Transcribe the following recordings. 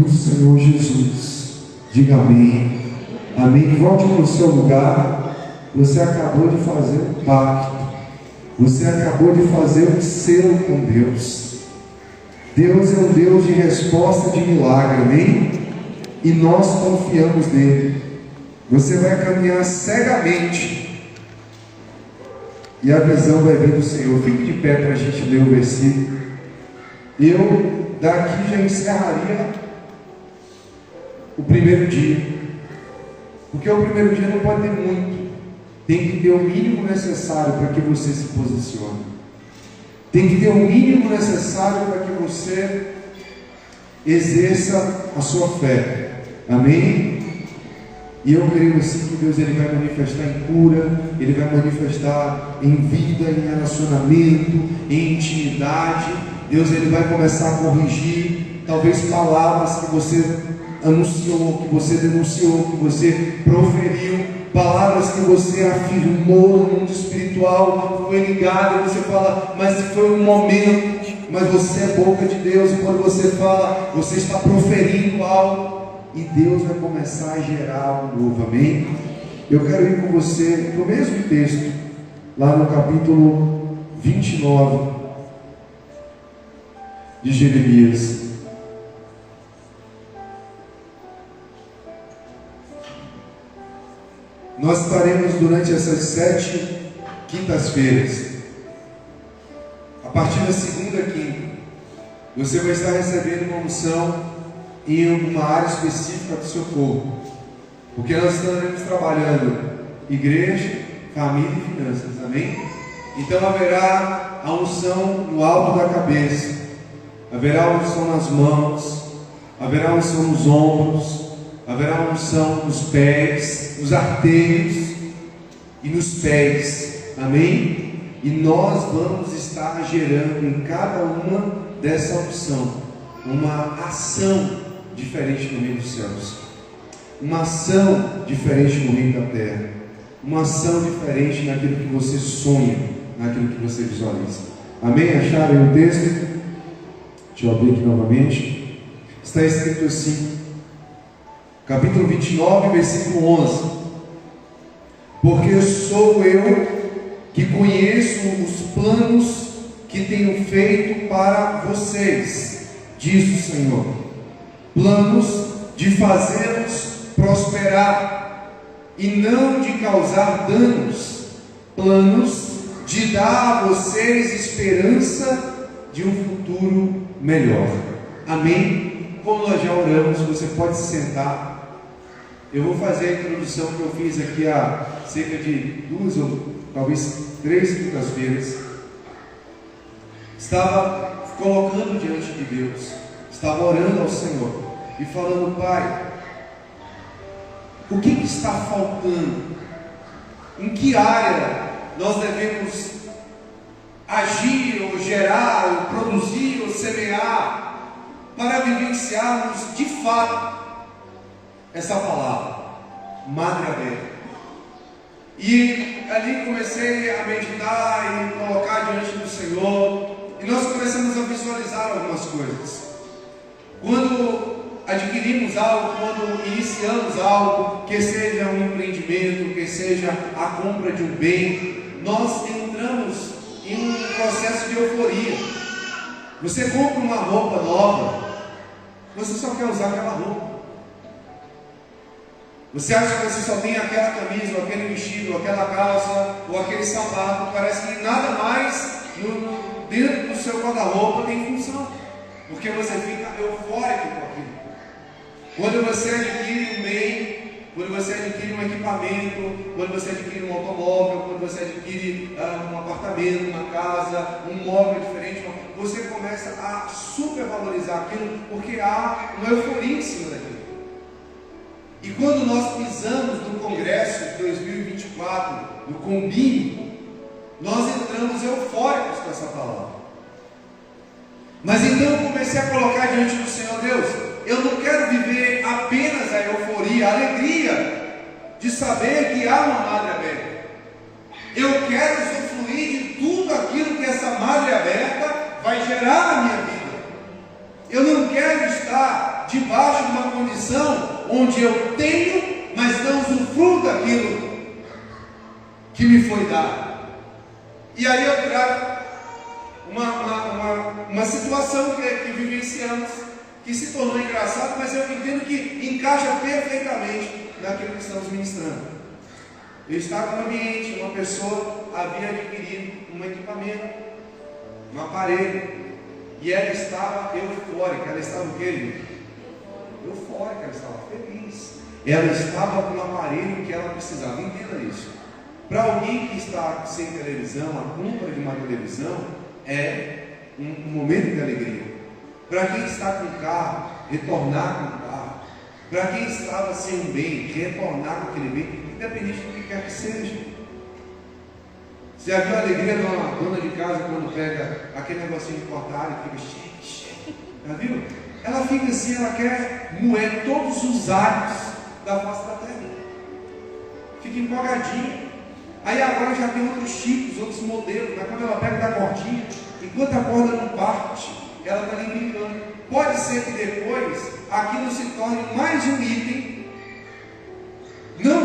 do Senhor Jesus. Diga amém. Amém. Volte para o seu lugar. Você acabou de fazer um pacto. Você acabou de fazer um selo com Deus. Deus é um Deus de resposta de milagre, amém? E nós confiamos nele. Você vai caminhar cegamente e a visão vai vir do Senhor. Fique de pé para a gente ler o versículo. Eu daqui já encerraria o primeiro dia, porque o primeiro dia não pode ter muito. Tem que ter o mínimo necessário para que você se posicione. Tem que ter o mínimo necessário para que você exerça a sua fé. Amém? E eu creio assim que Deus ele vai manifestar em cura, ele vai manifestar em vida, em relacionamento, em intimidade. Deus ele vai começar a corrigir talvez palavras que você anunciou, que você denunciou, que você proferiu, palavras que você afirmou no mundo espiritual, foi ligado, e você fala, mas foi um momento, mas você é boca de Deus, e quando você fala, você está proferindo algo, e Deus vai começar a gerar algo novo, amém? Eu quero ir com você para o mesmo texto, lá no capítulo 29 de Jeremias. Nós estaremos durante essas 7 quintas-feiras. A partir da segunda quinta, você vai estar recebendo uma unção em uma área específica do seu corpo, porque nós estaremos trabalhando igreja, família e finanças, amém? Então haverá a unção no alto da cabeça, haverá a unção nas mãos, haverá a unção nos ombros, haverá a unção nos pés, nos artérios e nos pés, amém? E nós vamos estar gerando em cada uma dessa unção uma ação diferente no reino dos céus, uma ação diferente no reino da terra, uma ação diferente naquilo que você sonha, naquilo que você visualiza. Amém? Acharam o texto? Deixa eu abrir aqui novamente. Está escrito assim, capítulo 29, versículo 11: porque sou eu que conheço os planos que tenho feito para vocês, diz o Senhor, planos de fazê-los prosperar e não de causar danos, planos de dar a vocês esperança de um futuro melhor. Amém? Como nós já oramos, você pode se sentar. Eu vou fazer a introdução que eu fiz aqui há cerca de 2 ou talvez 3 quintas-feiras. Estava colocando diante de Deus, estava orando ao Senhor e falando: Pai, o que está faltando? Em que área nós devemos agir, ou gerar, ou produzir, ou semear, para vivenciarmos de fato essa palavra, Madre Aberta? E ali comecei a meditar e colocar diante do Senhor, e nós começamos a visualizar algumas coisas. Quando adquirimos algo, quando iniciamos algo, que seja um empreendimento, que seja a compra de um bem, nós entramos em um processo de euforia. Você compra uma roupa nova, você só quer usar aquela roupa. Você acha que você só tem aquela camisa, ou aquele vestido, ou aquela calça, ou aquele sapato. Parece que nada mais dentro do seu guarda-roupa tem função, porque você fica eufórico com aquilo. Quando você adquire um bem, quando você adquire um equipamento, quando você adquire um automóvel, quando você adquire um apartamento, uma casa, um móvel diferente, você começa a supervalorizar aquilo, porque há uma euforia em cima daquilo. E quando nós pisamos no Congresso de 2024, no Combinho, nós entramos eufóricos com essa palavra. Mas então eu comecei a colocar diante do Senhor: Deus, eu não quero viver apenas a euforia, a alegria de saber que há uma Madre Aberta. Eu quero usufruir de tudo aquilo que essa Madre Aberta vai gerar na minha vida. Eu não quero estar debaixo de uma condição onde eu tenho, mas não usufruo daquilo que me foi dado. E aí eu trago uma situação que vivenciamos, que se tornou engraçado, mas eu entendo que encaixa perfeitamente naquilo que estamos ministrando. Eu estava no ambiente, uma pessoa havia adquirido um equipamento, um aparelho, e ela estava eufórica. Ela estava o quê? Eufórica, ela estava feliz. Ela estava com o aparelho que ela precisava. Entenda isso. Para alguém que está sem televisão, a compra de uma televisão é um momento de alegria. Para quem está com carro, retornar com o carro. Para quem estava sem um bem, retornar com aquele bem, independente do que quer que seja. Você já viu a alegria de uma dona de casa quando pega aquele negocinho de cortar e fica cheio? Já viu? Ela fica assim, ela quer moer todos os alhos da face da terra. Fica empolgadinha. Aí agora já tem outros tipos, outros modelos. Mas quando ela pega da cordinha, enquanto a corda não parte, ela está ali brincando. Pode ser que depois aquilo se torne mais um item, não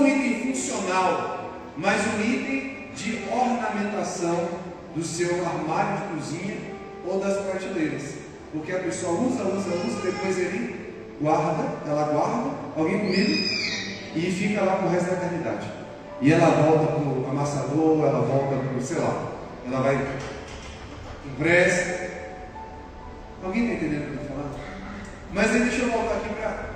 um item funcional, mas um item de ornamentação do seu armário de cozinha ou das prateleiras. Porque a pessoa usa, depois ele ela guarda, alguém comigo, e fica lá pro resto da eternidade. E ela volta pro amassador, ela volta pro, sei lá, ela vai pro pressa. Alguém está entendendo o que eu estou falando? Mas aí deixa eu voltar aqui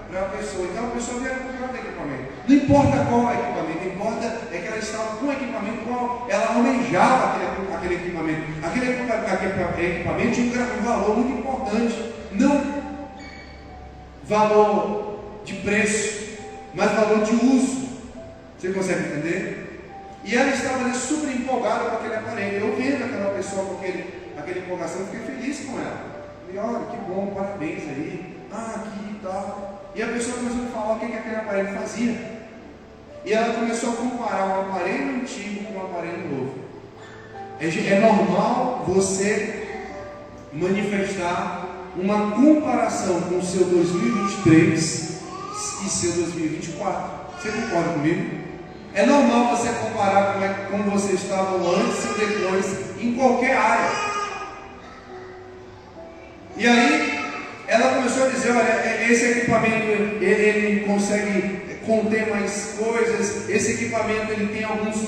para a pessoa. Então a pessoa veio comprar o equipamento. Não importa qual é o equipamento, importa é que ela estava com o equipamento, qual ela almejava aquele equipamento. Aquele equipamento tinha um valor muito importante. Não valor de preço, mas valor de uso. Você consegue entender? E ela estava ali super empolgada com aquele aparelho. Eu vendo aquela pessoa com aquela empolgação, fiquei feliz com ela. E olha, que bom, parabéns aí. Aqui e tal. E a pessoa começou a falar o que aquele aparelho fazia. E ela começou a comparar um aparelho antigo com um aparelho novo. É normal você manifestar uma comparação com o seu 2023 e seu 2024. Você concorda comigo? É normal você comparar como você estava antes e depois em qualquer área. E aí, ela começou a dizer, olha, esse equipamento, ele consegue conter mais coisas, esse equipamento, ele tem alguns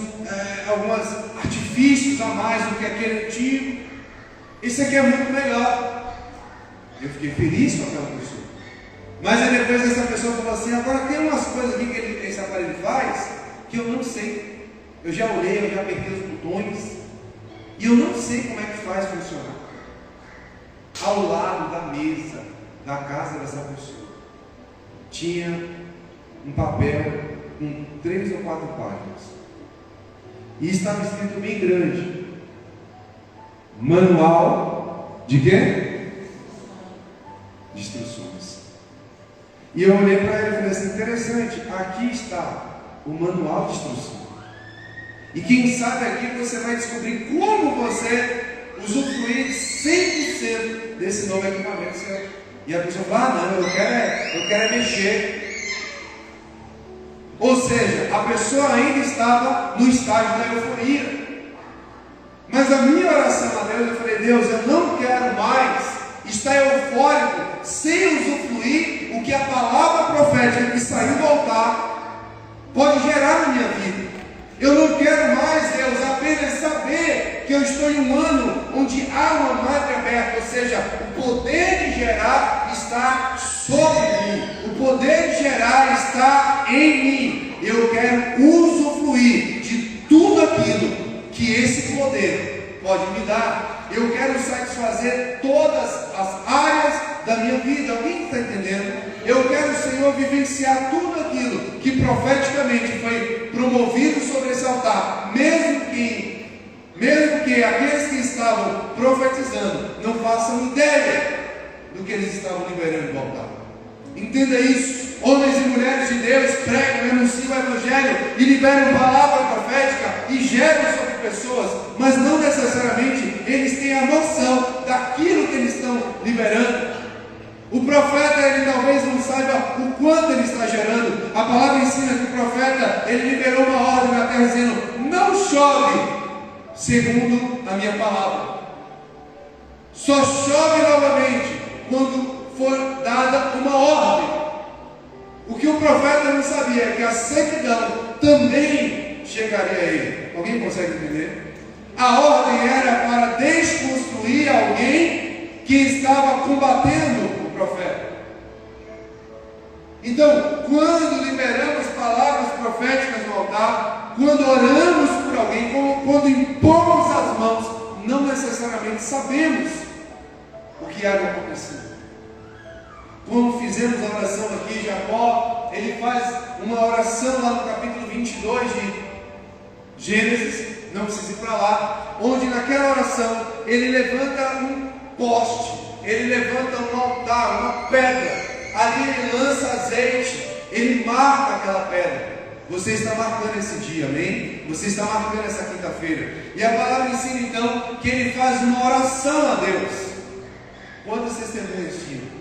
artifícios a mais do que aquele antigo, isso aqui é muito melhor. Eu fiquei feliz com aquela pessoa. Mas aí depois essa pessoa falou assim, agora tem umas coisas aqui que esse aparelho faz, que eu não sei. Eu já olhei, eu já apertei os botões, e eu não sei como é que faz funcionar. Ao lado da mesa da casa dessa pessoa tinha um papel com 3 ou 4 páginas e estava escrito bem grande: manual de quê? De instruções. E eu olhei para ele e falei assim, interessante, aqui está o manual de instruções, e quem sabe aqui você vai descobrir como você usufruir 100% desse novo equipamento. E a pessoa fala, não, eu quero mexer. Ou seja, a pessoa ainda estava no estágio da euforia. Mas a minha oração a Deus, eu falei, Deus, eu não quero mais estar eufórico sem usufruir o que a palavra profética que saiu do altar pode gerar na minha vida. Eu não quero mais, Deus, apenas saber que eu estou em um ano onde há uma madre aberta, ou seja, o poder de gerar está sobre mim, o poder de gerar está em mim. Eu quero usufruir de tudo aquilo que esse poder pode me dar. Eu quero satisfazer todas as áreas da minha vida. Alguém está entendendo? Eu quero, Senhor, vivenciar tudo aquilo que profeticamente foi promovido sobre esse altar, mesmo que aqueles que estavam profetizando não façam ideia do que eles estavam liberando do altar. Entenda isso. Homens e mulheres de Deus pregam, anunciam o Evangelho e liberam palavra profética e geram sobre pessoas, mas não necessariamente eles têm a noção daquilo que eles estão liberando. ele liberou uma ordem na terra dizendo: não chove segundo a minha palavra. Só chove novamente quando for dada uma ordem. O que o profeta não sabia é que a sequidão também chegaria a ele. Alguém consegue entender? A ordem era para desconstruir alguém que estava combatendo o profeta. Então, quando liberamos palavras proféticas no altar, quando oramos por alguém, quando impomos as mãos, não necessariamente sabemos o que há de acontecer. Como fizemos a oração aqui, Jacó, ele faz uma oração lá no capítulo 22 de Gênesis, não precisa ir para lá, onde naquela oração ele levanta um poste, ele levanta um altar, uma pedra, ali ele lança azeite, ele marca aquela pedra. Você está marcando esse dia, amém? Você está marcando essa quinta-feira. E a palavra ensina então que ele faz uma oração a Deus. Quantas testemunhas tinham?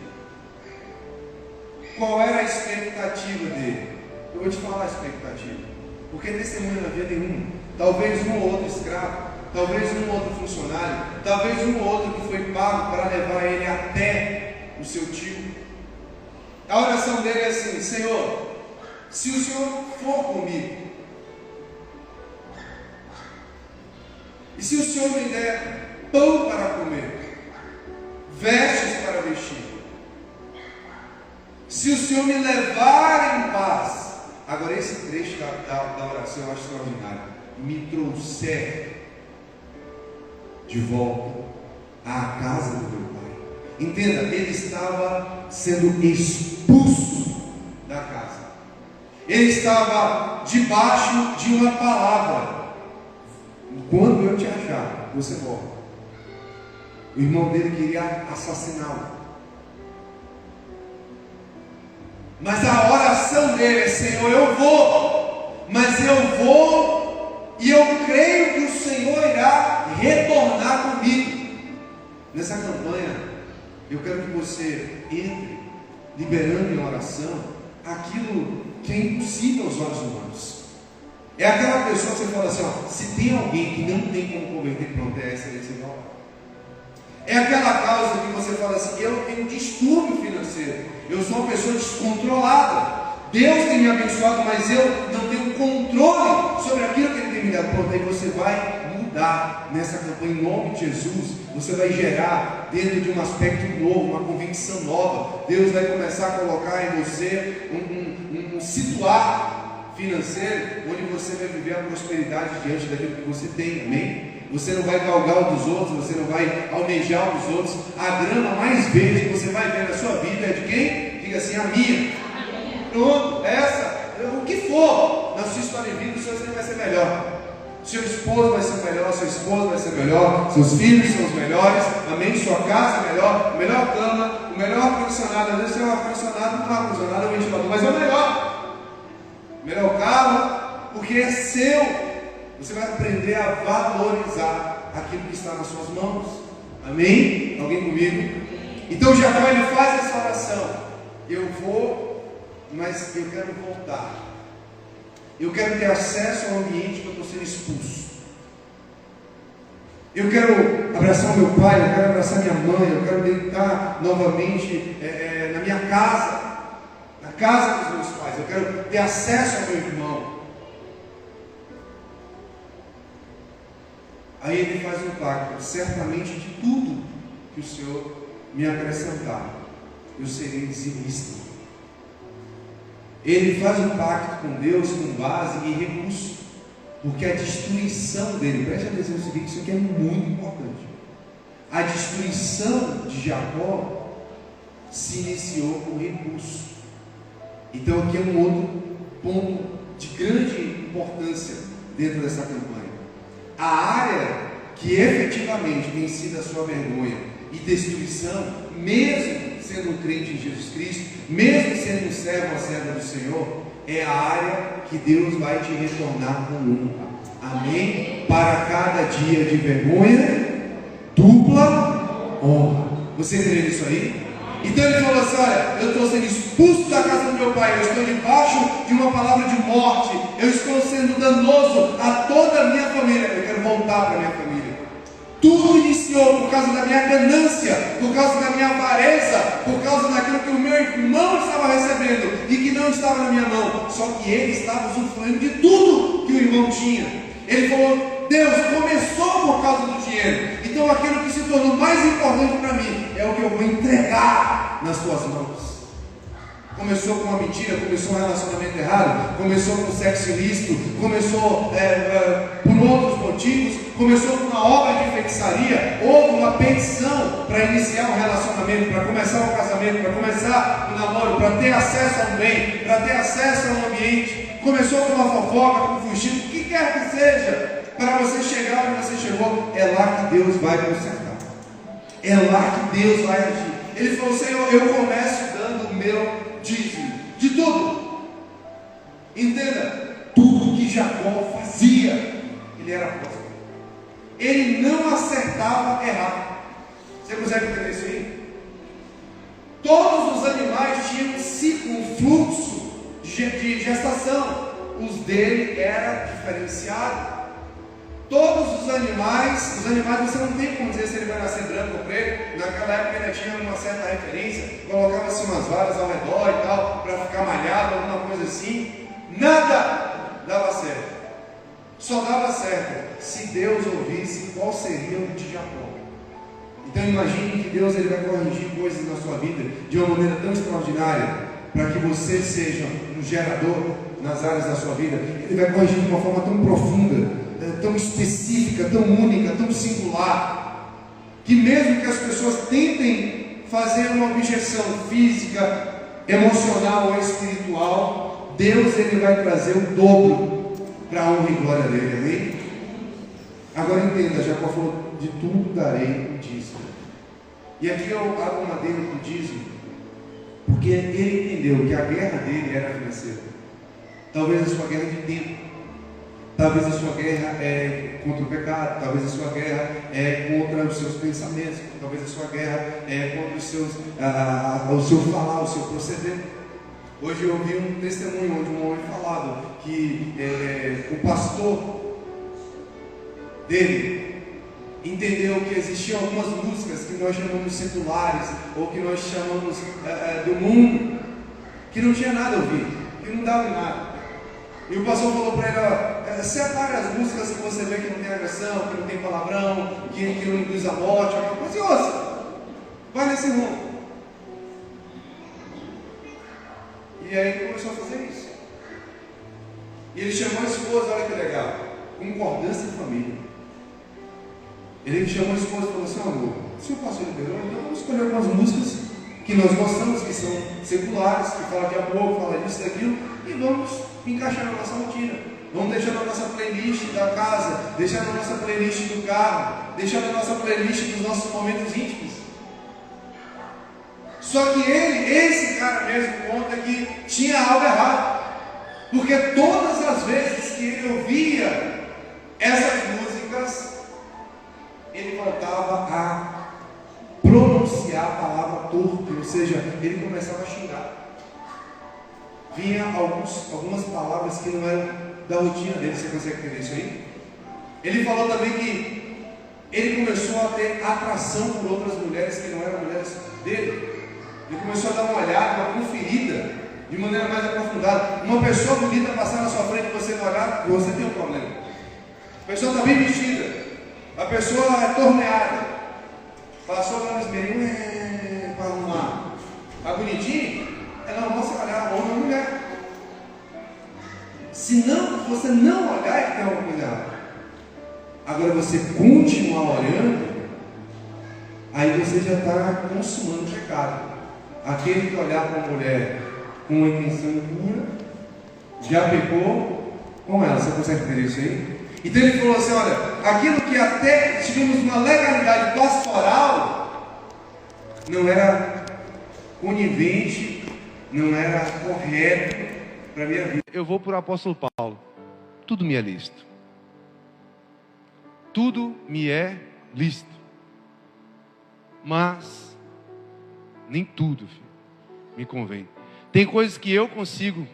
Qual era a expectativa dele? Eu vou te falar a expectativa. Porque testemunha na vida nenhuma. Talvez um ou outro escravo, talvez um ou outro funcionário, talvez um ou outro que foi pago para levar ele até o seu tio. A oração dele é assim: Senhor, se o Senhor for comigo, e se o Senhor me der pão para comer, vestes para vestir, se o Senhor me levar em paz. Agora esse trecho da oração eu acho extraordinário. Me trouxer de volta à casa do meu pai. Entenda, ele estava sendo expulso da casa. Ele estava debaixo de uma palavra: quando eu te achar, você volta. O irmão dele queria assassiná-lo. Mas a oração dele é: Senhor, eu vou, mas eu vou e eu creio que o Senhor irá retornar comigo. Nessa campanha, eu quero que você entre liberando em oração aquilo que é impossível aos olhos humanos. É aquela pessoa que você fala assim: ó, se tem alguém que não tem como converter, pronto, é essa, você vai orar. É aquela causa que você fala assim: eu tenho um distúrbio financeiro, eu sou uma pessoa descontrolada, Deus tem me abençoado, mas eu não tenho controle sobre aquilo que Ele tem me dado. Pronto, aí você vai mudar nessa campanha em nome de Jesus. Você vai gerar dentro de um aspecto novo, uma convicção nova. Deus vai começar a colocar em você um situar financeiro, onde você vai viver a prosperidade diante daquilo que você tem, amém? Você não vai galgar o dos outros, você não vai almejar o dos outros. A grama mais verde que você vai ver na sua vida é de quem? Diga assim: a minha. Pronto, essa, o que for na sua história de vida, o seu vai ser melhor. Seu esposo vai ser melhor, sua esposa vai ser melhor, seus filhos são os melhores, amém? Sua casa é melhor, a melhor cama, o melhor ar-condicionado. Às vezes você é um ar-condicionado, não é ar-condicionado, é um ventilador, mas é o melhor. Melhor carro, porque é seu. Você vai aprender a valorizar aquilo que está nas suas mãos. Amém? Alguém comigo? Então Jacó, ele faz essa oração: eu vou, mas eu quero voltar. Eu quero ter acesso ao ambiente que eu estou sendo expulso. Eu quero abraçar meu pai, eu quero abraçar minha mãe, eu quero deitar novamente na minha casa, na casa dos meus pais. Eu quero ter acesso ao meu irmão. Aí ele faz um pacto: certamente de tudo que o Senhor me acrescentar, eu serei dizimista. Ele faz um pacto com Deus com base em recurso, porque a destruição dele, preste atenção no seguinte, isso aqui é muito importante. A destruição de Jacó se iniciou com recurso. Então aqui é um outro ponto de grande importância dentro dessa campanha. A área que efetivamente tem sido a sua vergonha e destruição, mesmo sendo um crente em Jesus Cristo, mesmo sendo um servo ou serva do Senhor, é a área que Deus vai te retornar com honra. Amém? Para cada dia de vergonha, dupla honra. Você crê nisso aí? Então ele falou assim: olha, eu estou sendo expulso da casa do meu pai, eu estou debaixo de uma palavra de morte, eu estou sendo danoso a toda a minha família, eu quero voltar para a minha família. Tudo iniciou por causa da minha ganância, por causa da minha avareza, por causa daquilo que o meu irmão estava recebendo e que não estava na minha mão. Só que ele estava usufruindo de tudo que o irmão tinha. Ele falou: Deus, começou por causa do dinheiro, então aquilo que se tornou mais importante para mim é o que eu vou entregar nas tuas mãos. Começou com uma mentira, começou um relacionamento errado, começou com sexo ilícito, começou por outros motivos, começou com uma obra de feitiçaria, houve uma petição para iniciar um relacionamento, para começar um casamento, para começar um namoro, para ter acesso a um bem, para ter acesso a um ambiente. Começou com uma fofoca, com um fugido, o que quer que seja, para você chegar onde você chegou. É lá que Deus vai consertar, é lá que Deus vai agir. Ele falou: Senhor, eu começo dando o meu dízimo, de tudo. Entenda, tudo que Jacó fazia, ele era próspero. Ele não acertava errado. Você consegue entender isso aí? Todos os animais tinham um ciclo, um fluxo de gestação. Os dele era diferenciado. Todos os animais você não tem como dizer se ele vai nascer branco ou preto. Naquela época ainda tinha uma certa referência, colocava-se umas varas ao redor e tal, para ficar malhado, alguma coisa assim. Nada dava certo. Só dava certo se Deus ouvisse qual seria o de Jacó. Então imagine que Deus ele vai corrigir coisas na sua vida de uma maneira tão extraordinária, para que você seja um gerador nas áreas da sua vida. Ele vai corrigir de uma forma tão profunda, tão específica, tão única, tão singular, que mesmo que as pessoas tentem fazer uma objeção física, emocional ou espiritual, Deus ele vai trazer o dobro para a honra e glória dele, amém? Agora entenda, Jacó falou: de tudo darei o dízimo. E aqui eu abro uma madeira para o dízimo, porque ele entendeu que a guerra dele era financeira. Talvez a sua guerra de tempo, talvez a sua guerra é contra o pecado, talvez a sua guerra é contra os seus pensamentos, talvez a sua guerra é contra os seus, o seu falar, o seu proceder. Hoje eu ouvi um testemunho onde um homem falava que o pastor dele entendeu que existiam algumas músicas que nós chamamos seculares, ou que nós chamamos do mundo, que não tinha nada a ouvir, que não dava em nada. E o pastor falou para ele: separe as músicas que você vê que não tem agressão, que não tem palavrão, que não induz a morte, alguma coisa, e ouça, vai nesse rumo. E aí ele começou a fazer isso. E ele chamou a esposa, olha que legal, concordância em família. Ele chamou a esposa e falou assim: amor, se o pastor liberou, então vamos escolher algumas músicas que nós gostamos, que são seculares, que falam de amor, que falam disso e daquilo, e vamos encaixar na nossa rotina. Vamos deixar na nossa playlist da casa, deixar na nossa playlist do carro, deixar na nossa playlist dos nossos momentos íntimos. Só que esse cara mesmo conta que tinha algo errado, porque todas as vezes que ele ouvia essas músicas, ele voltava a pronunciar a palavra torpe, ou seja, ele começava a xingar. Vinha algumas palavras que não eram da rotina dele. Você consegue entender isso aí? Ele falou também que ele começou a ter atração por outras mulheres que não eram mulheres dele. Ele começou a dar uma olhada, uma conferida de maneira mais aprofundada. Uma pessoa bonita passar na sua frente e você não olhar, você tem um problema. A pessoa está bem vestida, a pessoa é torneada, passou lá no esmeril para arrumar. Está bonitinho? É normal você olhar homem ou mulher. Se não, você não olhar, é que tem alguma coisa errada. Agora você continuar olhando, aí você já está consumando o pecado. Aquele que olhar para uma mulher com uma intenção impura, já pecou com ela. Você consegue entender isso aí? Então ele falou assim: olha, aquilo que até tivemos uma legalidade pastoral, não era conivente, não era correto para a minha vida. Eu vou para o apóstolo Paulo: tudo me é lícito, tudo me é lícito, mas Nem tudo, filho, me convém. Tem coisas que eu consigo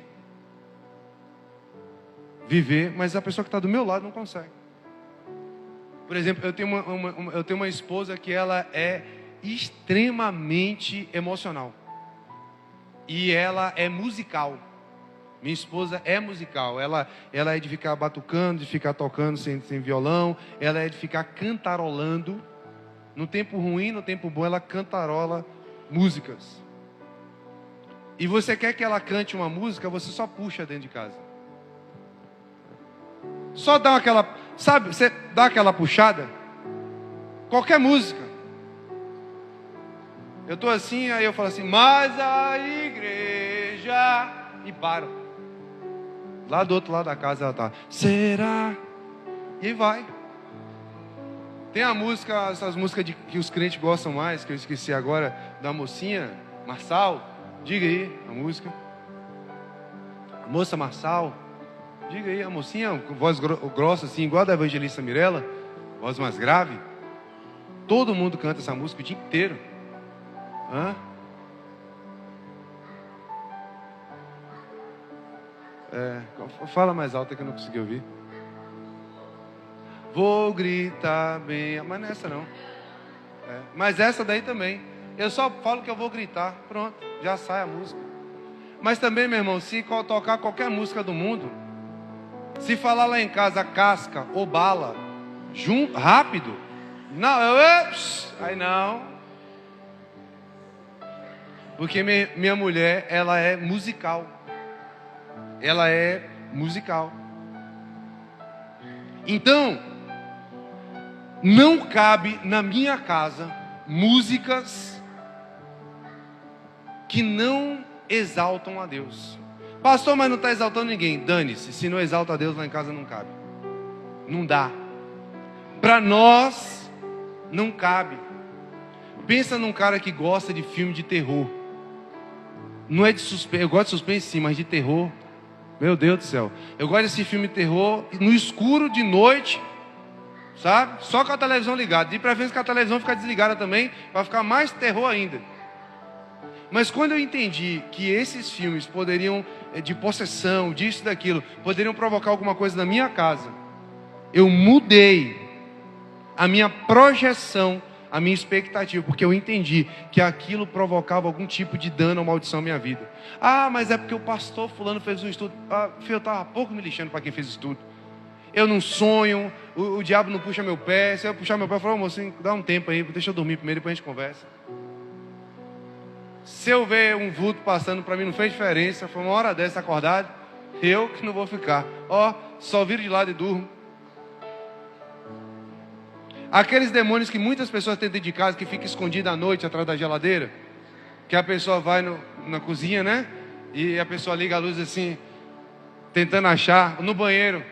viver, mas a pessoa que está do meu lado não consegue. Por exemplo, eu tenho uma esposa que ela é extremamente emocional. E ela é musical. Minha esposa é musical. Ela é de ficar batucando, de ficar tocando sem violão. Ela é de ficar cantarolando. No tempo ruim, no tempo bom, ela cantarola músicas. E você quer que ela cante uma música, você só puxa dentro de casa. Só dá aquela, sabe, você dá aquela puxada. Qualquer música. Eu estou assim, aí eu falo assim, mas a igreja... E paro. Lá do outro lado da casa ela está. Será? E aí vai. Tem a música, essas músicas que os crentes gostam mais, que eu esqueci agora, da mocinha, Marçal. Diga aí a música. A moça Marçal. Diga aí, a mocinha, com voz grossa assim, igual a da evangelista Mirella. Voz mais grave. Todo mundo canta essa música o dia inteiro. Hã? Fala mais alto que eu não consegui ouvir. Vou gritar bem. Mas não é essa não. Mas essa daí também. Eu só falo que eu vou gritar. Pronto, já sai a música. Mas também, meu irmão, se tocar qualquer música do mundo, se falar lá em casa casca ou bala, rápido, não, aí não. Porque minha mulher, ela é musical. Ela é musical. Então, não cabe na minha casa músicas que não exaltam a Deus. Pastor, mas não está exaltando ninguém. Dane-se, se não exalta a Deus lá em casa não cabe. Não dá. Para nós, não cabe. Pensa num cara que gosta de filme de terror. Não é de suspense, eu gosto de suspense sim, mas de terror. Meu Deus do céu. Eu gosto desse filme de terror no escuro de noite, sabe? Só com a televisão ligada. De preferência que a televisão fica desligada também, para ficar mais terror ainda. Mas quando eu entendi que esses filmes poderiam, de possessão, disso e daquilo, poderiam provocar alguma coisa na minha casa, eu mudei a minha projeção, a minha expectativa, porque eu entendi que aquilo provocava algum tipo de dano ou maldição à minha vida. Ah, mas é porque o pastor fulano fez um estudo. Eu estava pouco me lixando para quem fez estudo. Eu não sonho, o diabo não puxa meu pé. Se eu puxar meu pé, eu falo, mocinho, dá um tempo aí, deixa eu dormir primeiro, depois a gente conversa. Se eu ver um vulto passando, para mim não fez diferença. Foi uma hora dessa acordado, eu que não vou ficar. Só viro de lado e durmo. Aqueles demônios que muitas pessoas têm dentro de casa, que fica escondido à noite atrás da geladeira, que a pessoa vai na cozinha, né? E a pessoa liga a luz assim, tentando achar, no banheiro.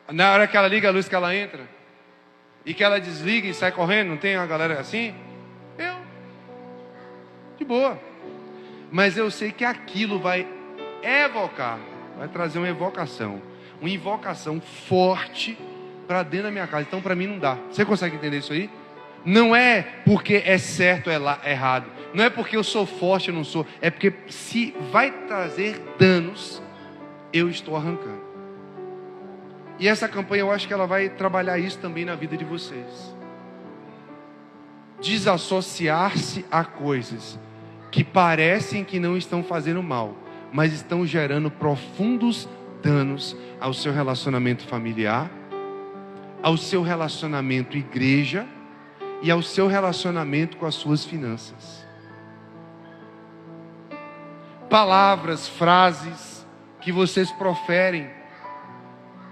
Na hora que ela liga a luz, que ela entra, e que ela desliga e sai correndo, não tem uma galera assim? De boa. Mas eu sei que aquilo vai evocar, vai trazer uma invocação forte para dentro da minha casa. Então para mim não dá. Você consegue entender isso aí? Não é porque é certo ou é errado. Não é porque eu sou forte ou não sou. É porque se vai trazer danos, eu estou arrancando. E essa campanha eu acho que ela vai trabalhar isso também na vida de vocês. Desassociar-se a coisas que parecem que não estão fazendo mal, mas estão gerando profundos danos ao seu relacionamento familiar, ao seu relacionamento igreja e ao seu relacionamento com as suas finanças. Palavras, frases que vocês proferem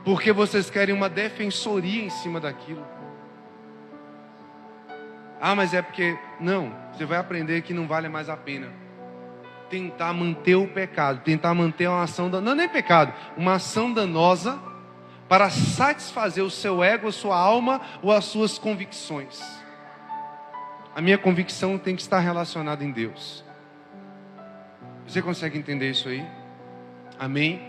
porque vocês querem uma defensoria em cima daquilo. Mas é porque... Não, você vai aprender que não vale mais a pena tentar manter o pecado, tentar manter uma ação, não é nem pecado, uma ação danosa para satisfazer o seu ego, a sua alma ou as suas convicções. A minha convicção tem que estar relacionada em Deus. Você consegue entender isso aí? Amém?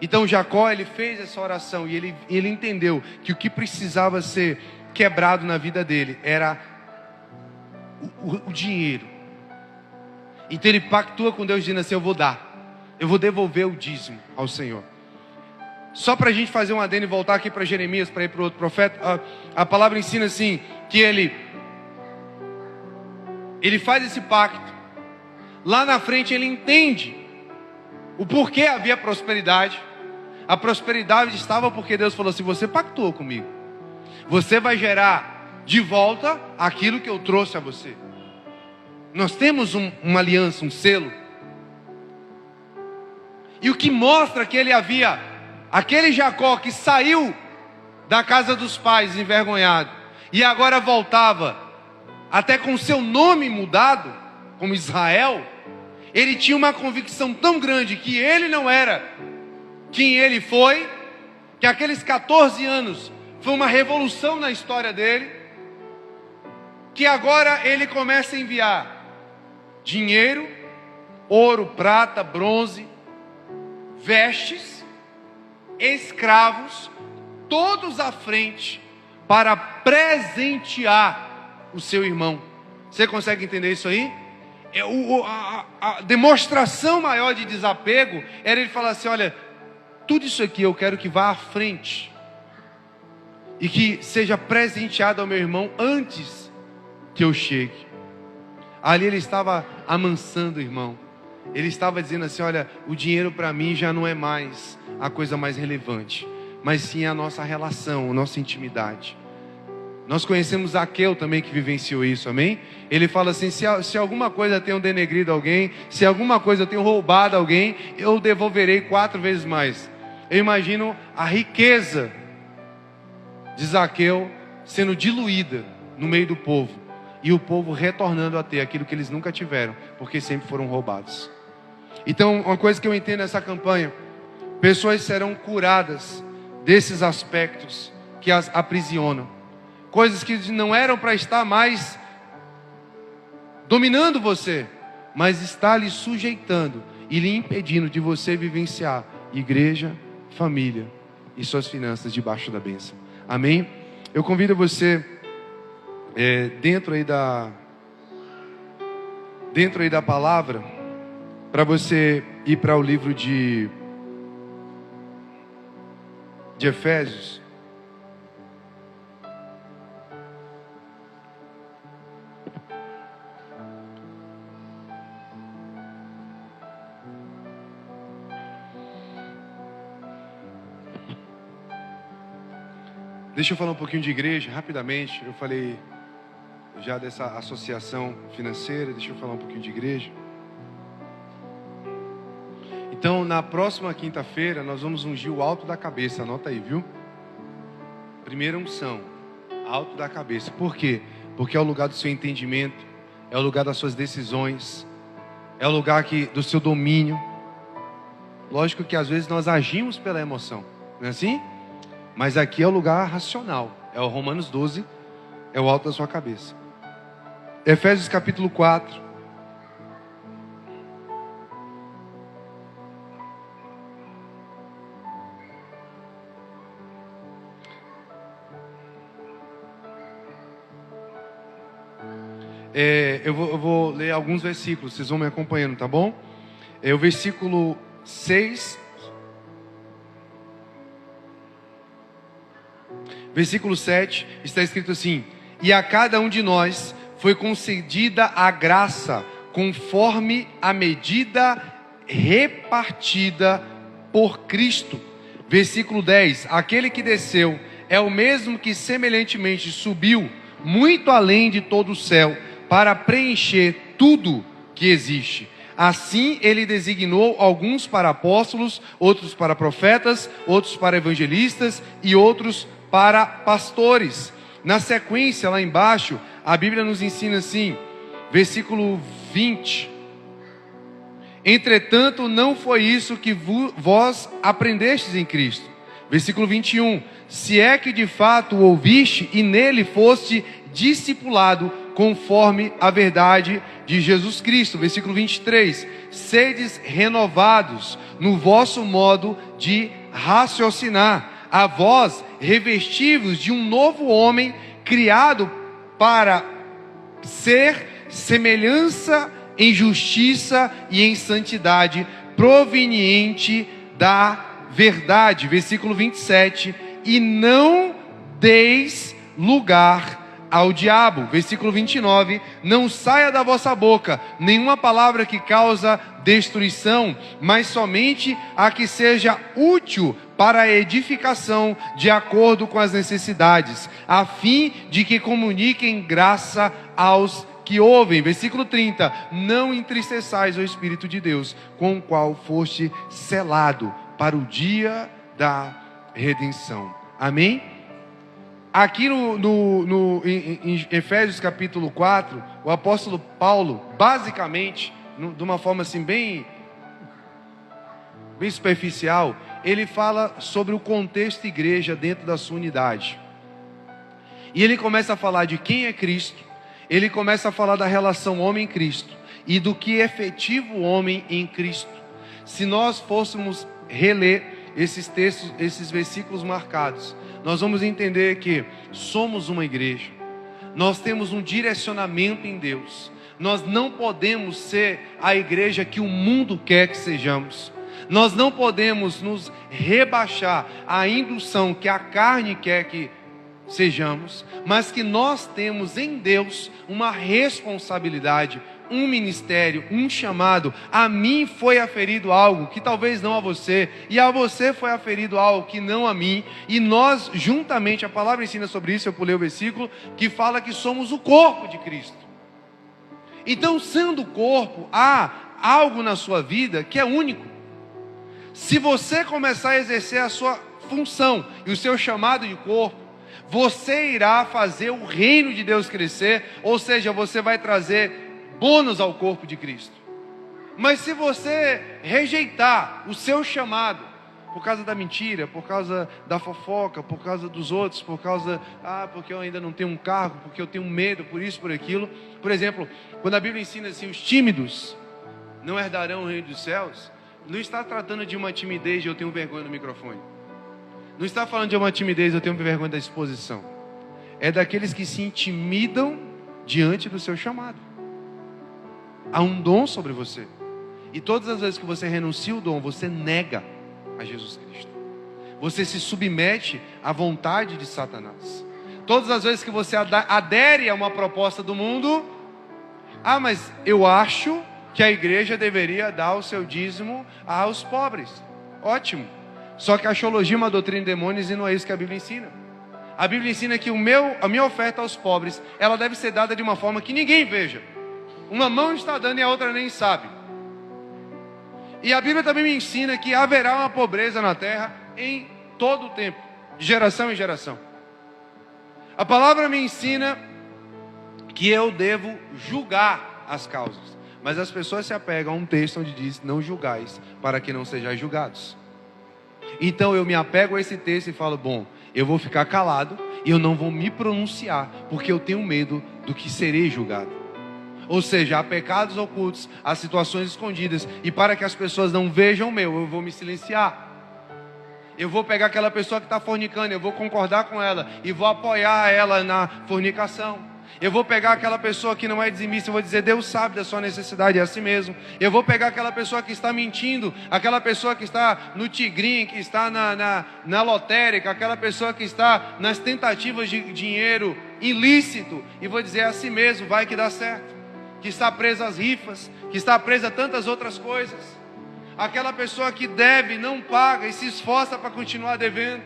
Então Jacó, ele fez essa oração e ele entendeu que o que precisava ser quebrado na vida dele era o dinheiro. Então ele pactua com Deus dizendo assim: eu vou dar, eu vou devolver o dízimo ao Senhor. Só para a gente fazer um adendo e voltar aqui para Jeremias, para ir para o outro profeta, a palavra ensina assim, que ele faz esse pacto. Lá na frente ele entende o porquê havia prosperidade. A prosperidade estava porque Deus falou assim: você pactuou comigo, você vai gerar de volta aquilo que eu trouxe a você. Nós temos uma aliança, um selo. E o que mostra que ele havia, aquele Jacó que saiu da casa dos pais envergonhado e agora voltava até com seu nome mudado como Israel, ele tinha uma convicção tão grande que ele não era quem ele foi, que aqueles 14 anos foi uma revolução na história dele, que agora ele começa a enviar dinheiro, ouro, prata, bronze, vestes, escravos, todos à frente, para presentear o seu irmão. Você consegue entender isso aí? A demonstração maior de desapego era ele falar assim: olha, tudo isso aqui eu quero que vá à frente e que seja presenteado ao meu irmão antes que eu chegue. Ali ele estava amansando o irmão. Ele estava dizendo assim: olha, o dinheiro para mim já não é mais a coisa mais relevante, mas sim a nossa relação, a nossa intimidade. Nós conhecemos Zaqueu também, que vivenciou isso, amém? Ele fala assim: se alguma coisa eu tenho denegrido alguém, se alguma coisa eu tenho roubado alguém, eu devolverei 4 vezes mais. Eu imagino a riqueza de Zaqueu sendo diluída no meio do povo, e o povo retornando a ter aquilo que eles nunca tiveram, porque sempre foram roubados. Então, uma coisa que eu entendo nessa campanha: pessoas serão curadas desses aspectos que as aprisionam. Coisas que não eram para estar mais dominando você, mas está lhe sujeitando e lhe impedindo de você vivenciar igreja, família e suas finanças debaixo da bênção. Amém? Eu convido você, dentro aí da palavra, para você ir para o livro de Efésios. Deixa eu falar um pouquinho de igreja, rapidamente. Eu falei já dessa associação financeira, deixa eu falar um pouquinho de igreja. Então, na próxima quinta-feira, nós vamos ungir o alto da cabeça, anota aí, viu? Primeira unção, alto da cabeça. Por quê? Porque é o lugar do seu entendimento, é o lugar das suas decisões, é o lugar do seu domínio. Lógico que às vezes nós agimos pela emoção, não é assim? Mas aqui é o lugar racional, é o Romanos 12, é o alto da sua cabeça. Efésios capítulo 4. Eu vou ler alguns versículos, vocês vão me acompanhando, tá bom? O versículo 6. Versículo 7, está escrito assim: e a cada um de nós foi concedida a graça, conforme a medida repartida por Cristo. Versículo 10, aquele que desceu é o mesmo que semelhantemente subiu muito além de todo o céu, para preencher tudo que existe. Assim ele designou alguns para apóstolos, outros para profetas, outros para evangelistas e outros para pastores. Na sequência, lá embaixo, a Bíblia nos ensina assim, versículo 20: entretanto, não foi isso que vós aprendestes em Cristo. Versículo 21: se é que de fato o ouviste e nele foste discipulado conforme a verdade de Jesus Cristo. Versículo 23: sedes renovados no vosso modo de raciocinar, a vós revestivos de um novo homem, criado para ser semelhança em justiça e em santidade, proveniente da verdade. Versículo 27, e não deis lugar ao diabo. Versículo 29, não saia da vossa boca nenhuma palavra que causa destruição, mas somente a que seja útil para a edificação de acordo com as necessidades, a fim de que comuniquem graça aos que ouvem. Versículo 30, não entristeçais o Espírito de Deus, com o qual foste selado para o dia da redenção. Amém? Aqui em Efésios capítulo 4, o apóstolo Paulo, basicamente, de uma forma assim bem superficial, ele fala sobre o contexto igreja dentro da sua unidade. E ele começa a falar de quem é Cristo, ele começa a falar da relação homem-Cristo e do que é efetivo o homem em Cristo. Se nós fôssemos reler esses textos, esses versículos marcados, nós vamos entender que somos uma igreja, nós temos um direcionamento em Deus, nós não podemos ser a igreja que o mundo quer que sejamos, nós não podemos nos rebaixar à indução que a carne quer que sejamos, mas que nós temos em Deus uma responsabilidade, um ministério, um chamado. A mim foi aferido algo que talvez não a você, e a você foi aferido algo que não a mim, e nós juntamente, a palavra ensina sobre isso, eu pulei o versículo, que fala que somos o corpo de Cristo. Então, sendo o corpo, há algo na sua vida que é único. Se você começar a exercer a sua função e o seu chamado de corpo, você irá fazer o reino de Deus crescer, ou seja, você vai trazer bônus ao corpo de Cristo. Mas se você rejeitar o seu chamado, por causa da mentira, por causa da fofoca, por causa dos outros, por causa, porque eu ainda não tenho um cargo, porque eu tenho medo, por isso, por aquilo. Por exemplo, quando a Bíblia ensina assim, os tímidos não herdarão o reino dos céus, não está tratando de uma timidez de eu tenho vergonha do microfone. Não está falando de uma timidez, eu tenho vergonha da exposição. É daqueles que se intimidam diante do seu chamado. Há um dom sobre você. E todas as vezes que você renuncia o dom, você nega a Jesus Cristo. Você se submete à vontade de Satanás. Todas as vezes que você adere a uma proposta do mundo, mas eu acho que a igreja deveria dar o seu dízimo aos pobres. Ótimo. Só que a axiologia é uma doutrina de demônios e não é isso que a Bíblia ensina. A Bíblia ensina que a minha oferta aos pobres, ela deve ser dada de uma forma que ninguém veja. Uma mão está dando e a outra nem sabe. E a Bíblia também me ensina que haverá uma pobreza na terra em todo o tempo, de geração em geração. A palavra me ensina que eu devo julgar as causas. Mas as pessoas se apegam a um texto onde diz, não julgais, para que não sejais julgados. Então eu me apego a esse texto e falo, bom, eu vou ficar calado e eu não vou me pronunciar, porque eu tenho medo do que serei julgado. Ou seja, há pecados ocultos, há situações escondidas, e para que as pessoas não vejam o meu, eu vou me silenciar. Eu vou pegar aquela pessoa que está fornicando, eu vou concordar com ela e vou apoiar ela na fornicação. Eu vou pegar aquela pessoa que não é dizimista e vou dizer, Deus sabe da sua necessidade, é assim mesmo. Eu vou pegar aquela pessoa que está mentindo, aquela pessoa que está no tigrinho, que está na lotérica, aquela pessoa que está nas tentativas de dinheiro ilícito, e vou dizer, é assim mesmo, vai que dá certo. Que está presa às rifas, que está presa a tantas outras coisas. Aquela pessoa que deve, não paga e se esforça para continuar devendo.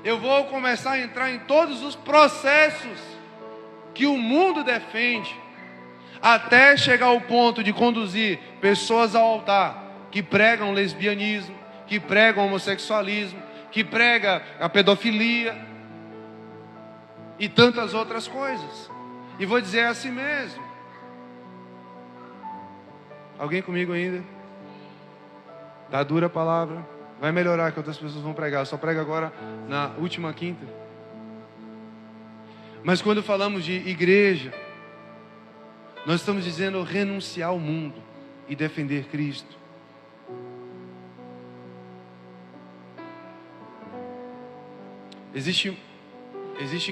Eu vou começar a entrar em todos os processos que o mundo defende, até chegar ao ponto de conduzir pessoas ao altar, que pregam lesbianismo, que pregam homossexualismo, que pregam a pedofilia, e tantas outras coisas. E vou dizer assim mesmo. Alguém comigo ainda? Tá dura a palavra. Vai melhorar que outras pessoas vão pregar. Eu só prego agora na última quinta. Mas quando falamos de igreja, nós estamos dizendo renunciar ao mundo e defender Cristo. Existe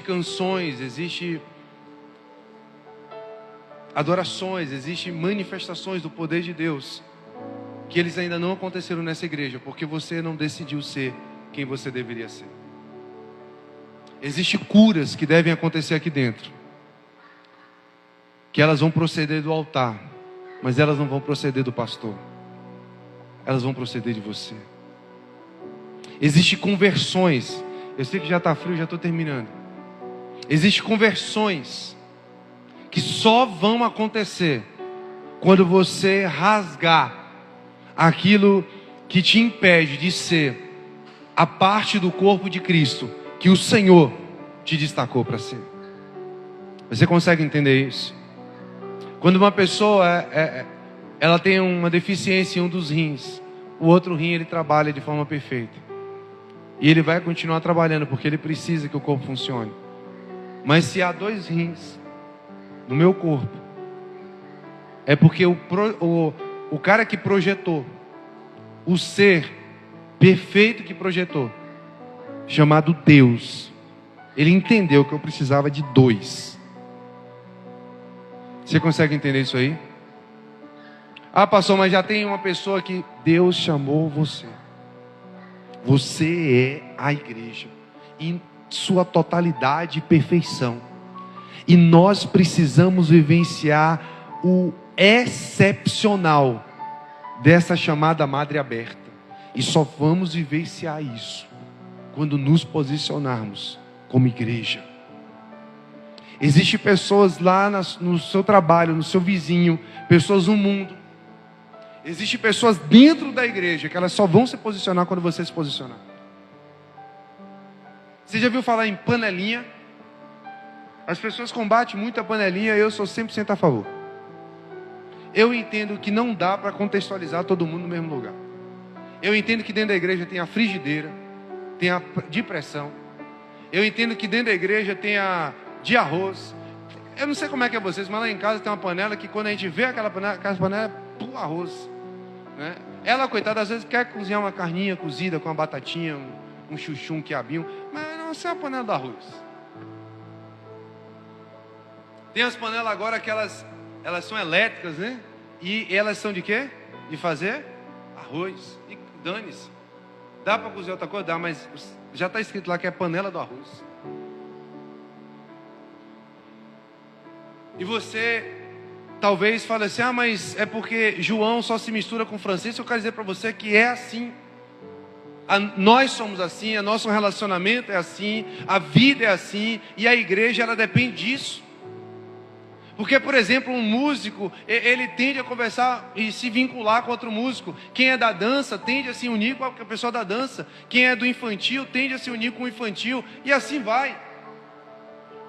canções, existe adorações, existem manifestações do poder de Deus, que eles ainda não aconteceram nessa igreja, porque você não decidiu ser quem você deveria ser. Existem curas que devem acontecer aqui dentro, que elas vão proceder do altar, mas elas não vão proceder do pastor, elas vão proceder de você. Existem conversões, eu sei que já está frio, já estou terminando. Existem conversões que só vão acontecer quando você rasgar aquilo que te impede de ser a parte do corpo de Cristo que o Senhor te destacou para ser. Você consegue entender isso? Quando uma pessoa ela tem uma deficiência em um dos rins, o outro rim ele trabalha de forma perfeita, e ele vai continuar trabalhando porque ele precisa que o corpo funcione. Mas se há 2 rins no meu corpo, é porque o cara que projetou, o ser perfeito que projetou, chamado Deus, ele entendeu que eu precisava de 2. Você consegue entender isso aí? Ah, pastor, mas já tem uma pessoa que Deus chamou você. Você é a igreja em sua totalidade e perfeição. E nós precisamos vivenciar o excepcional dessa chamada madre aberta. E só vamos vivenciar isso quando nos posicionarmos como igreja. Existem pessoas lá no seu trabalho, no seu vizinho, pessoas no mundo. Existem pessoas dentro da igreja que elas só vão se posicionar quando você se posicionar. Você já viu falar em panelinha? As pessoas combatem muito a panelinha, eu sou 100% a favor. Eu entendo que não dá para contextualizar todo mundo no mesmo lugar. Eu entendo que dentro da igreja tem a frigideira, tem a de pressão. Eu entendo que dentro da igreja tem a de arroz. Eu não sei como é que é vocês, mas lá em casa tem uma panela que quando a gente vê aquela panela é pro arroz, né? Ela, coitada, às vezes quer cozinhar uma carninha cozida com uma batatinha, um chuchu, um quiabinho, mas não, essa é a panela do arroz. Tem as panelas agora que elas são elétricas, né? E elas são de quê? De fazer arroz. E dane-se. Dá para cozinhar outra coisa? Dá, mas já está escrito lá que é panela do arroz. E você talvez fale assim, ah, mas é porque João só se mistura com Francisco. Eu quero dizer para você que é assim. Nós somos assim, o nosso relacionamento é assim, a vida é assim, e a igreja ela depende disso. Porque, por exemplo, um músico, ele tende a conversar e se vincular com outro músico. Quem é da dança tende a se unir com a pessoa da dança. Quem é do infantil tende a se unir com o infantil. E assim vai.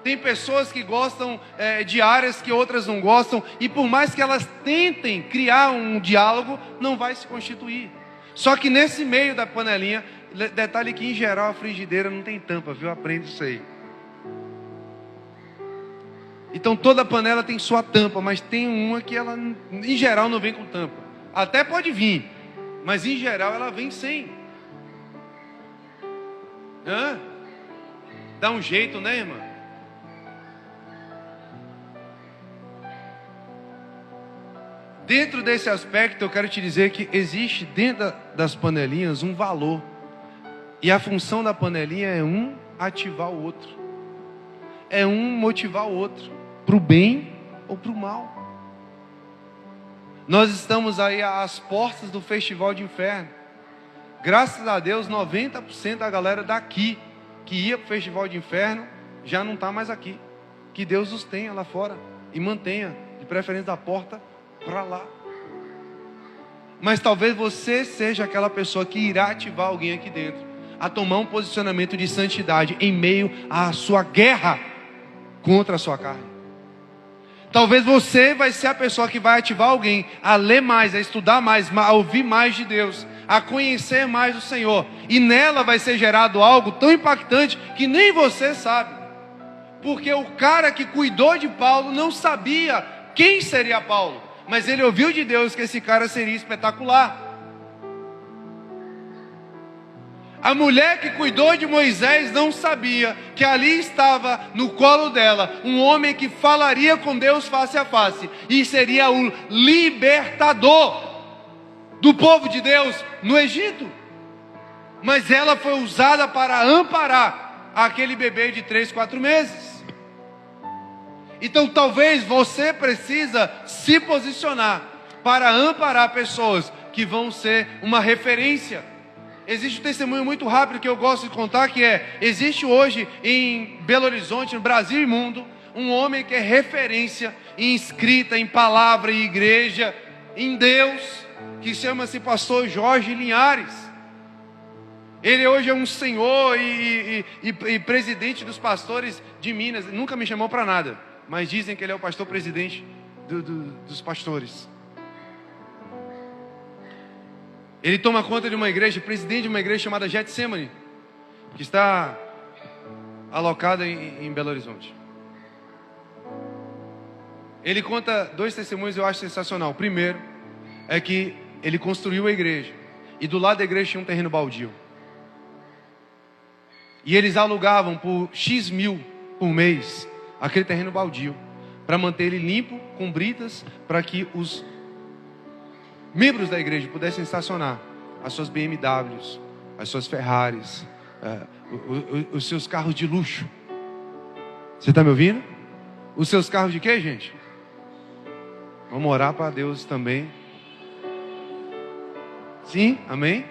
Tem pessoas que gostam de áreas que outras não gostam. E por mais que elas tentem criar um diálogo, não vai se constituir. Só que nesse meio da panelinha, detalhe que em geral a frigideira não tem tampa, viu? Aprende isso aí. Então toda panela tem sua tampa, mas tem uma que ela, em geral, não vem com tampa. Até pode vir, mas em geral ela vem sem. Dá um jeito, né, irmã? Dentro desse aspecto, eu quero te dizer que existe dentro das panelinhas um valor. E a função da panelinha é um ativar o outro. É um motivar o outro. Para o bem ou para o mal. Nós estamos aí às portas do Festival de Inferno. Graças a Deus, 90% da galera daqui que ia para o Festival de Inferno já não está mais aqui. Que Deus os tenha lá fora e mantenha, de preferência da porta para lá. Mas talvez você seja aquela pessoa que irá ativar alguém aqui dentro a tomar um posicionamento de santidade em meio à sua guerra contra a sua carne. Talvez você vai ser a pessoa que vai ativar alguém a ler mais, a estudar mais, a ouvir mais de Deus, a conhecer mais o Senhor. E nela vai ser gerado algo tão impactante que nem você sabe. Porque o cara que cuidou de Paulo não sabia quem seria Paulo, mas ele ouviu de Deus que esse cara seria espetacular. A mulher que cuidou de Moisés não sabia que ali estava no colo dela um homem que falaria com Deus face a face e seria o libertador do povo de Deus no Egito. Mas ela foi usada para amparar aquele bebê de 3, 4 meses. Então talvez você precisa se posicionar para amparar pessoas que vão ser uma referência. Existe um testemunho muito rápido que eu gosto de contar, que existe hoje em Belo Horizonte, no Brasil e mundo, um homem que é referência em escrita, em palavra, em igreja, em Deus, que chama-se pastor Jorge Linhares. Ele hoje é um senhor e presidente dos pastores de Minas. Nunca me chamou para nada, mas dizem que ele é o pastor presidente dos pastores. Ele toma conta de uma igreja, presidente de uma igreja chamada Getsemane, que está alocada em Belo Horizonte. Ele conta 2 testemunhos que eu acho sensacional. O primeiro é que ele construiu a igreja e do lado da igreja tinha um terreno baldio. E eles alugavam por X mil por mês aquele terreno baldio para manter ele limpo, com britas, para que os membros da igreja pudessem estacionar as suas BMWs, as suas Ferraris, os seus carros de luxo. Você está me ouvindo? Os seus carros de quê, gente? Vamos orar para Deus também. Sim, amém?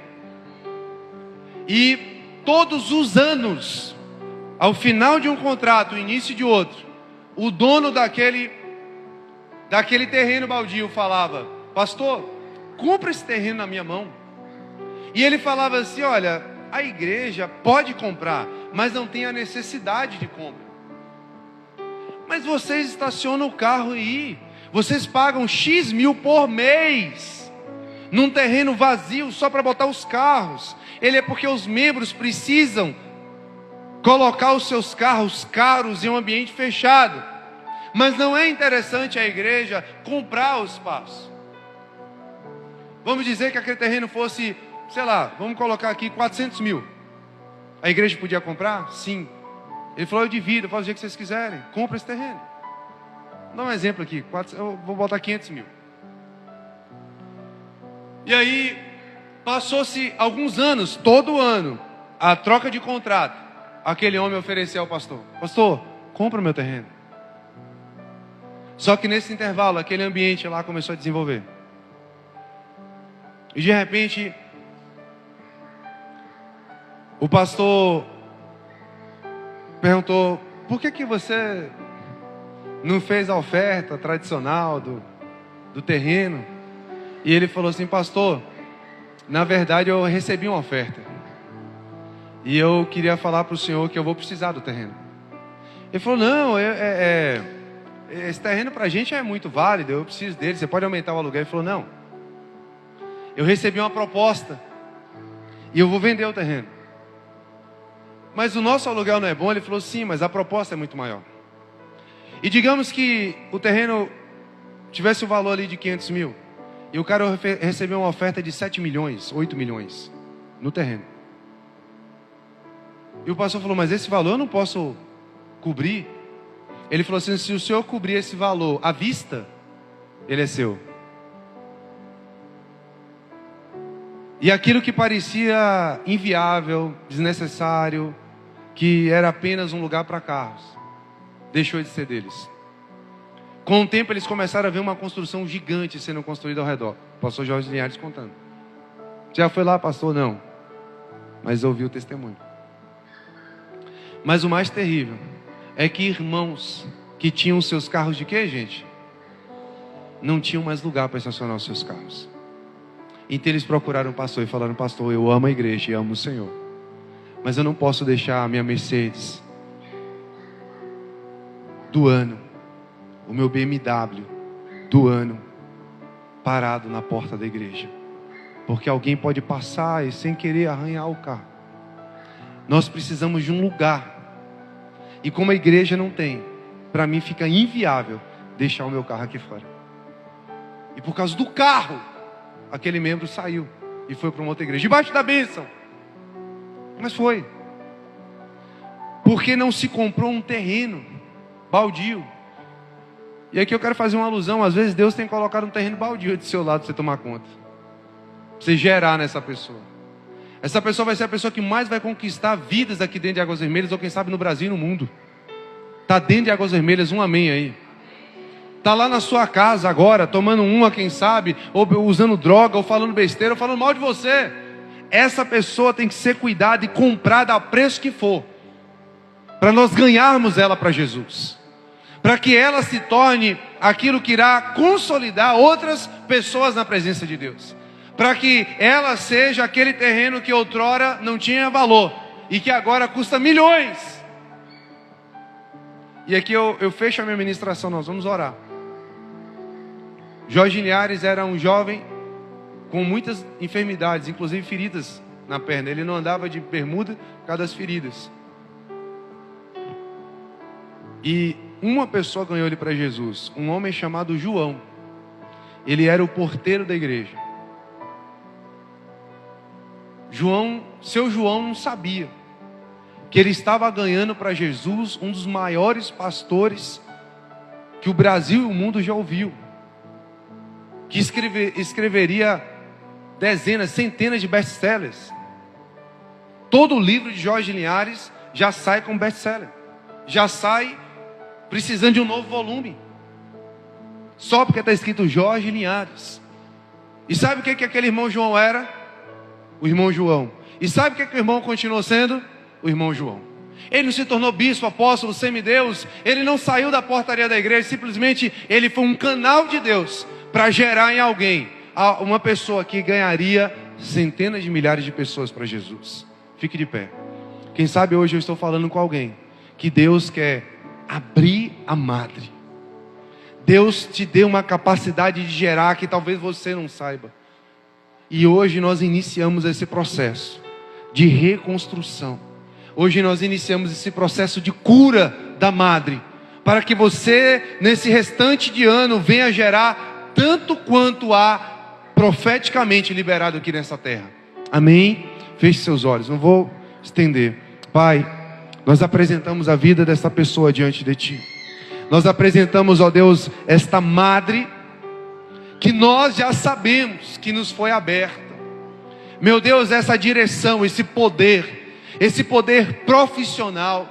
E todos os anos, ao final de um contrato, início de outro, o dono daquele terreno baldio falava: pastor, compra esse terreno na minha mão. E ele falava assim: olha, a igreja pode comprar, mas não tem a necessidade de compra. Mas vocês estacionam o carro aí, vocês pagam X mil por mês num terreno vazio só para botar os carros. Ele é porque os membros precisam colocar os seus carros caros em um ambiente fechado. Mas não é interessante a igreja comprar o espaço. Vamos dizer que aquele terreno fosse, sei lá, vamos colocar aqui 400 mil. A igreja podia comprar? Sim. Ele falou: eu divido, faz o jeito que vocês quiserem, compra esse terreno. Vou dar um exemplo aqui, eu vou botar 500 mil. E aí, passou-se alguns anos, todo ano, a troca de contrato. Aquele homem ofereceu ao pastor: pastor, compra o meu terreno. Só que nesse intervalo, aquele ambiente lá começou a desenvolver. E de repente, o pastor perguntou: por que você não fez a oferta tradicional do terreno? E ele falou assim: pastor, na verdade eu recebi uma oferta e eu queria falar para o senhor que eu vou precisar do terreno. Ele falou: não, esse terreno para a gente é muito válido, eu preciso dele, você pode aumentar o aluguel. Ele falou: não, eu recebi uma proposta e eu vou vender o terreno. Mas o nosso aluguel não é bom. Ele falou: sim, mas a proposta é muito maior. E digamos que o terreno tivesse o valor ali de 500 mil e o cara recebeu uma oferta de 7 milhões, 8 milhões no terreno. E o pastor falou: mas esse valor eu não posso cobrir. Ele falou assim: se o senhor cobrir esse valor à vista, ele é seu. E aquilo que parecia inviável, desnecessário, que era apenas um lugar para carros, deixou de ser deles. Com o tempo eles começaram a ver uma construção gigante sendo construída ao redor. O pastor Jorge Linhares contando. Já foi lá, pastor? Não. Mas ouviu o testemunho. Mas o mais terrível é que irmãos que tinham seus carros de quê, gente? Não tinham mais lugar para estacionar os seus carros. Então eles procuraram o pastor e falaram: pastor, eu amo a igreja e amo o Senhor, mas eu não posso deixar a minha Mercedes do ano, o meu BMW do ano, parado na porta da igreja, porque alguém pode passar e sem querer arranhar o carro. Nós precisamos de um lugar, e como a igreja não tem, para mim fica inviável deixar o meu carro aqui fora. E por causa do carro, aquele membro saiu e foi para uma outra igreja, debaixo da bênção. Mas foi. Porque não se comprou um terreno baldio. E aqui eu quero fazer uma alusão. Às vezes Deus tem colocado um terreno baldio do seu lado para você tomar conta. Para você gerar nessa pessoa. Essa pessoa vai ser a pessoa que mais vai conquistar vidas aqui dentro de Águas Vermelhas, ou quem sabe no Brasil e no mundo. Está dentro de Águas Vermelhas, um amém aí. Está lá na sua casa agora, tomando uma, quem sabe, ou usando droga, ou falando besteira, ou falando mal de você. Essa pessoa tem que ser cuidada e comprada a preço que for, para nós ganharmos ela para Jesus, para que ela se torne aquilo que irá consolidar outras pessoas na presença de Deus, para que ela seja aquele terreno que outrora não tinha valor e que agora custa milhões. E aqui eu fecho a minha ministração, nós vamos orar. Jorge Linhares era um jovem com muitas enfermidades, inclusive feridas na perna. Ele não andava de bermuda por causa das feridas. E uma pessoa ganhou ele para Jesus, um homem chamado João. Ele era o porteiro da igreja. Seu João não sabia que ele estava ganhando para Jesus um dos maiores pastores que o Brasil e o mundo já ouviu, que escreveria dezenas, centenas de best-sellers. Todo o livro de Jorge Linhares já sai com best-seller, já sai precisando de um novo volume, só porque está escrito Jorge Linhares. E sabe o que aquele irmão João era? O irmão João. E sabe o que o irmão continuou sendo? O irmão João. Ele não se tornou bispo, apóstolo, semideus. Ele não saiu da portaria da igreja. Simplesmente ele foi um canal de Deus para gerar em alguém uma pessoa que ganharia centenas de milhares de pessoas para Jesus. Fique de pé. Quem sabe hoje eu estou falando com alguém que Deus quer abrir a madre. Deus te deu uma capacidade de gerar que talvez você não saiba. E hoje nós iniciamos esse processo de reconstrução. Hoje nós iniciamos esse processo de cura da madre, para que você, nesse restante de ano, venha gerar tanto quanto há profeticamente liberado aqui nessa terra. Amém? Feche seus olhos, não vou estender. Pai, nós apresentamos a vida dessa pessoa diante de Ti. Nós apresentamos, ó Deus, esta madre que nós já sabemos que nos foi aberta. Meu Deus, essa direção, esse poder profissional,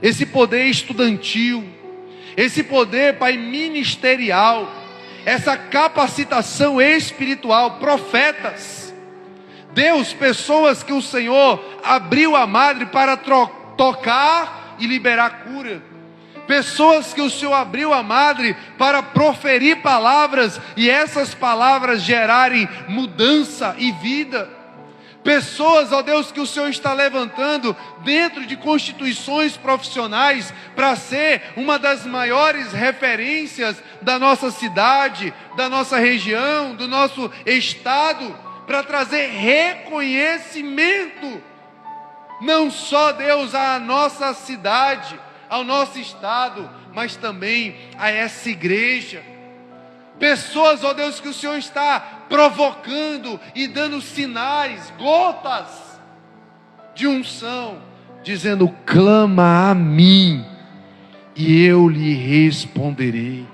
esse poder estudantil, esse poder, Pai, ministerial, essa capacitação espiritual, profetas, Deus, pessoas que o Senhor abriu a madre para tocar e liberar cura, pessoas que o Senhor abriu a madre para proferir palavras e essas palavras gerarem mudança e vida. Pessoas, ó Deus, que o Senhor está levantando dentro de constituições profissionais para ser uma das maiores referências da nossa cidade, da nossa região, do nosso estado, para trazer reconhecimento, não só, Deus, à nossa cidade, ao nosso estado, mas também a essa igreja. Pessoas, ó Deus, que o Senhor está provocando e dando sinais, gotas de unção, dizendo: clama a mim e eu lhe responderei.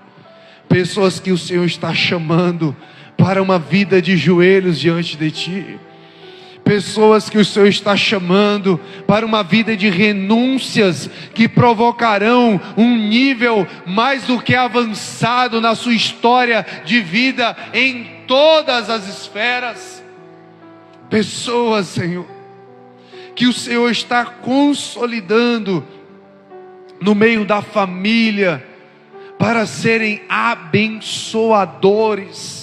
Pessoas que o Senhor está chamando para uma vida de joelhos diante de Ti. Pessoas que o Senhor está chamando para uma vida de renúncias que provocarão um nível mais do que avançado na sua história de vida em todas as esferas. Pessoas, Senhor, que o Senhor está consolidando no meio da família para serem abençoadores.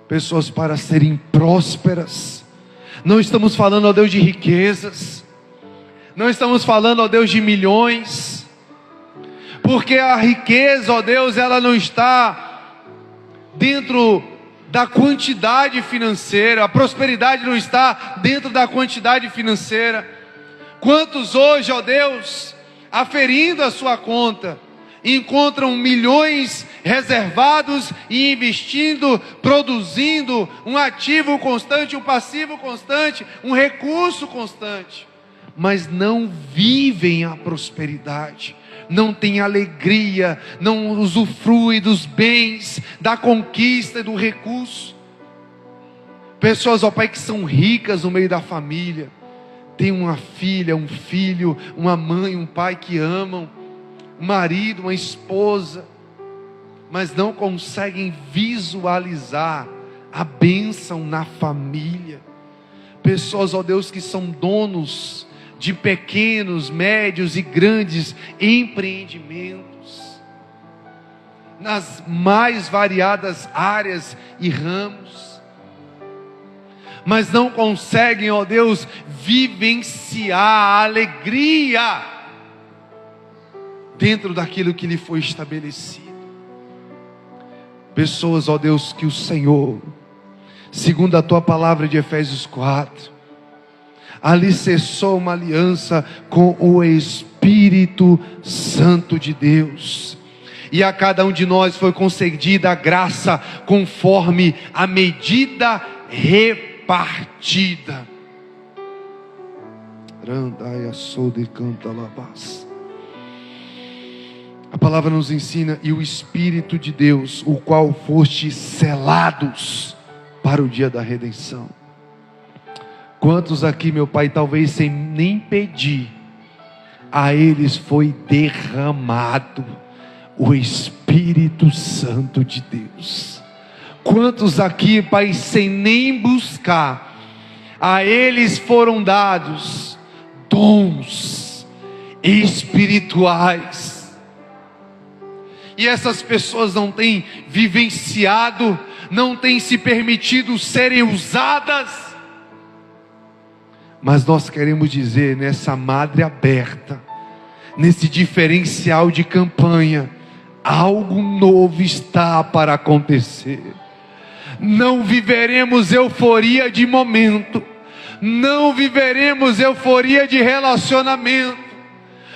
Pessoas para serem prósperas. Não estamos falando, ó Deus, de riquezas. Não estamos falando, ó Deus, de milhões. Porque a riqueza, ó Deus, ela não está dentro da quantidade financeira. A prosperidade não está dentro da quantidade financeira. Quantos hoje, ó Deus, aferindo a sua conta, encontram milhões reservados e investindo, produzindo um ativo constante, um passivo constante, um recurso constante, mas não vivem a prosperidade, não têm alegria, não usufruem dos bens, da conquista e do recurso. Pessoas, ó Pai, que são ricas no meio da família, tem uma filha, um filho, uma mãe, um pai que amam, um marido, uma esposa, mas não conseguem visualizar a bênção na família. Pessoas, ó Deus, que são donos de pequenos, médios e grandes empreendimentos, nas mais variadas áreas e ramos, mas não conseguem, ó Deus, vivenciar a alegria dentro daquilo que lhe foi estabelecido. Pessoas, ó Deus, que o Senhor, segundo a tua palavra de Efésios 4, alicerçou uma aliança com o Espírito Santo de Deus, e a cada um de nós foi concedida a graça conforme a medida repartida. A palavra nos ensina: e o Espírito de Deus, o qual foste selados para o dia da redenção. Quantos aqui, meu Pai, talvez sem nem pedir, a eles foi derramado o Espírito Santo de Deus? Quantos aqui, Pai, sem nem buscar, a eles foram dados dons espirituais? E essas pessoas não têm vivenciado, não têm se permitido serem usadas. Mas nós queremos dizer, nessa madre aberta, nesse diferencial de campanha, algo novo está para acontecer. Não viveremos euforia de momento, não viveremos euforia de relacionamento,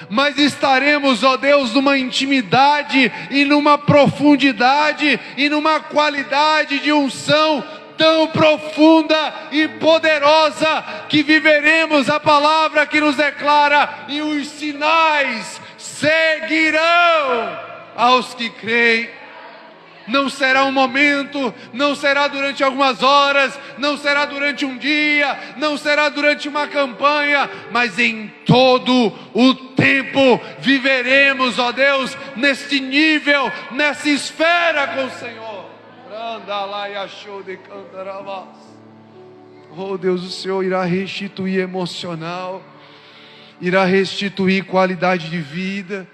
mas estaremos, ó Deus, numa intimidade e numa profundidade e numa qualidade de unção tão profunda e poderosa, que viveremos a palavra que nos declara: e os sinais seguirão aos que creem. Não será um momento, não será durante algumas horas, não será durante um dia, não será durante uma campanha, mas em todo o tempo viveremos, ó Deus, neste nível, nessa esfera com o Senhor. Oh Deus, o Senhor irá restituir emocional, irá restituir qualidade de vida.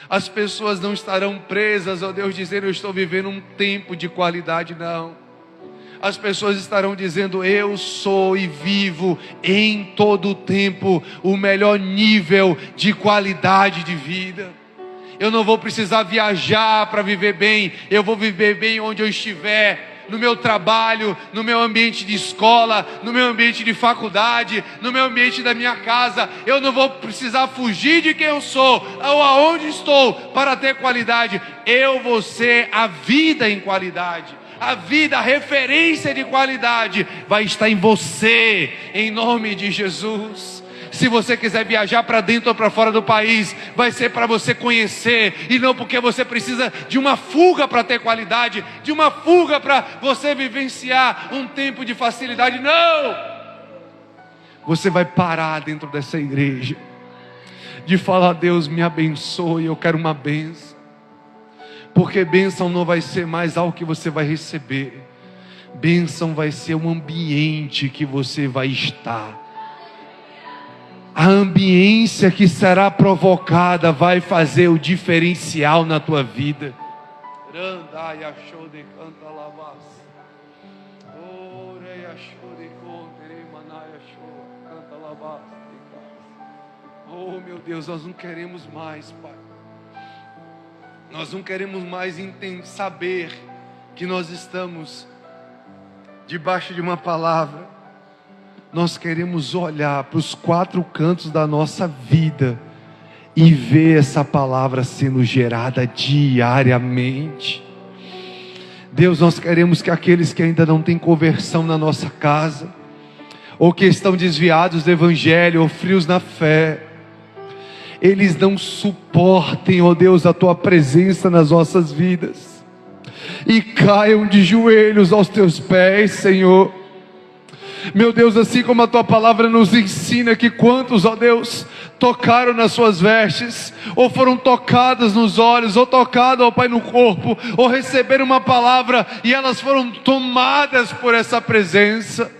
As pessoas não estarão presas, ó Deus, dizendo: eu estou vivendo um tempo de qualidade. Não. As pessoas estarão dizendo: eu sou e vivo em todo o tempo o melhor nível de qualidade de vida. Eu não vou precisar viajar para viver bem, eu vou viver bem onde eu estiver, no meu trabalho, no meu ambiente de escola, no meu ambiente de faculdade, no meu ambiente da minha casa. Eu não vou precisar fugir de quem eu sou ou aonde estou para ter qualidade. Eu vou ser a vida em qualidade. A vida, a referência de qualidade vai estar em você, em nome de Jesus. Se você quiser viajar para dentro ou para fora do país, vai ser para você conhecer, e não porque você precisa de uma fuga para ter qualidade, de uma fuga para você vivenciar um tempo de facilidade. Não! Você vai parar dentro dessa igreja de falar: Deus me abençoe, eu quero uma bênção. Porque bênção não vai ser mais algo que você vai receber, bênção vai ser um ambiente que você vai estar. A ambiência que será provocada vai fazer o diferencial na tua vida. Oh meu Deus, nós não queremos mais, Pai. Nós não queremos mais saber que nós estamos debaixo de uma palavra. Nós queremos olhar para os quatro cantos da nossa vida e ver essa palavra sendo gerada diariamente. Deus, nós queremos que aqueles que ainda não têm conversão na nossa casa, ou que estão desviados do Evangelho, ou frios na fé, eles não suportem, ó Deus, a Tua presença nas nossas vidas, e caiam de joelhos aos Teus pés, Senhor. Meu Deus, assim como a Tua palavra nos ensina que quantos, ó Deus, tocaram nas suas vestes, ou foram tocadas nos olhos, ou tocadas, ó Pai, no corpo, ou receberam uma palavra e elas foram tomadas por essa presença.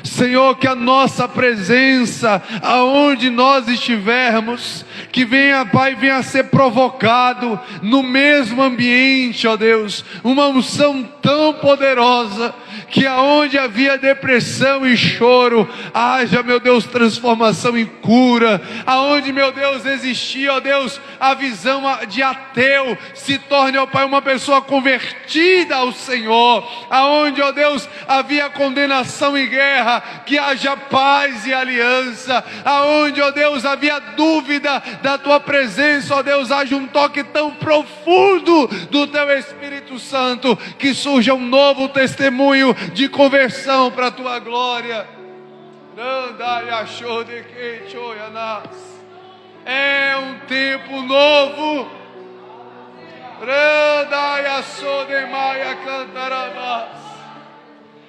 Senhor, que a nossa presença, aonde nós estivermos, que venha, Pai, venha a ser provocado no mesmo ambiente, ó Deus, uma unção tão poderosa, que aonde havia depressão e choro, haja, meu Deus, transformação em cura. Aonde, meu Deus, existia, ó Deus, a visão de ateu, se torne, ó Pai, uma pessoa convertida ao Senhor. Aonde, ó Deus, havia condenação e guerra, que haja paz e aliança. Aonde, ó Deus, havia dúvida da Tua presença, ó Deus, haja um toque tão profundo do Teu Espírito Santo, que surja um novo testemunho de conversão para a Tua glória. É um tempo novo.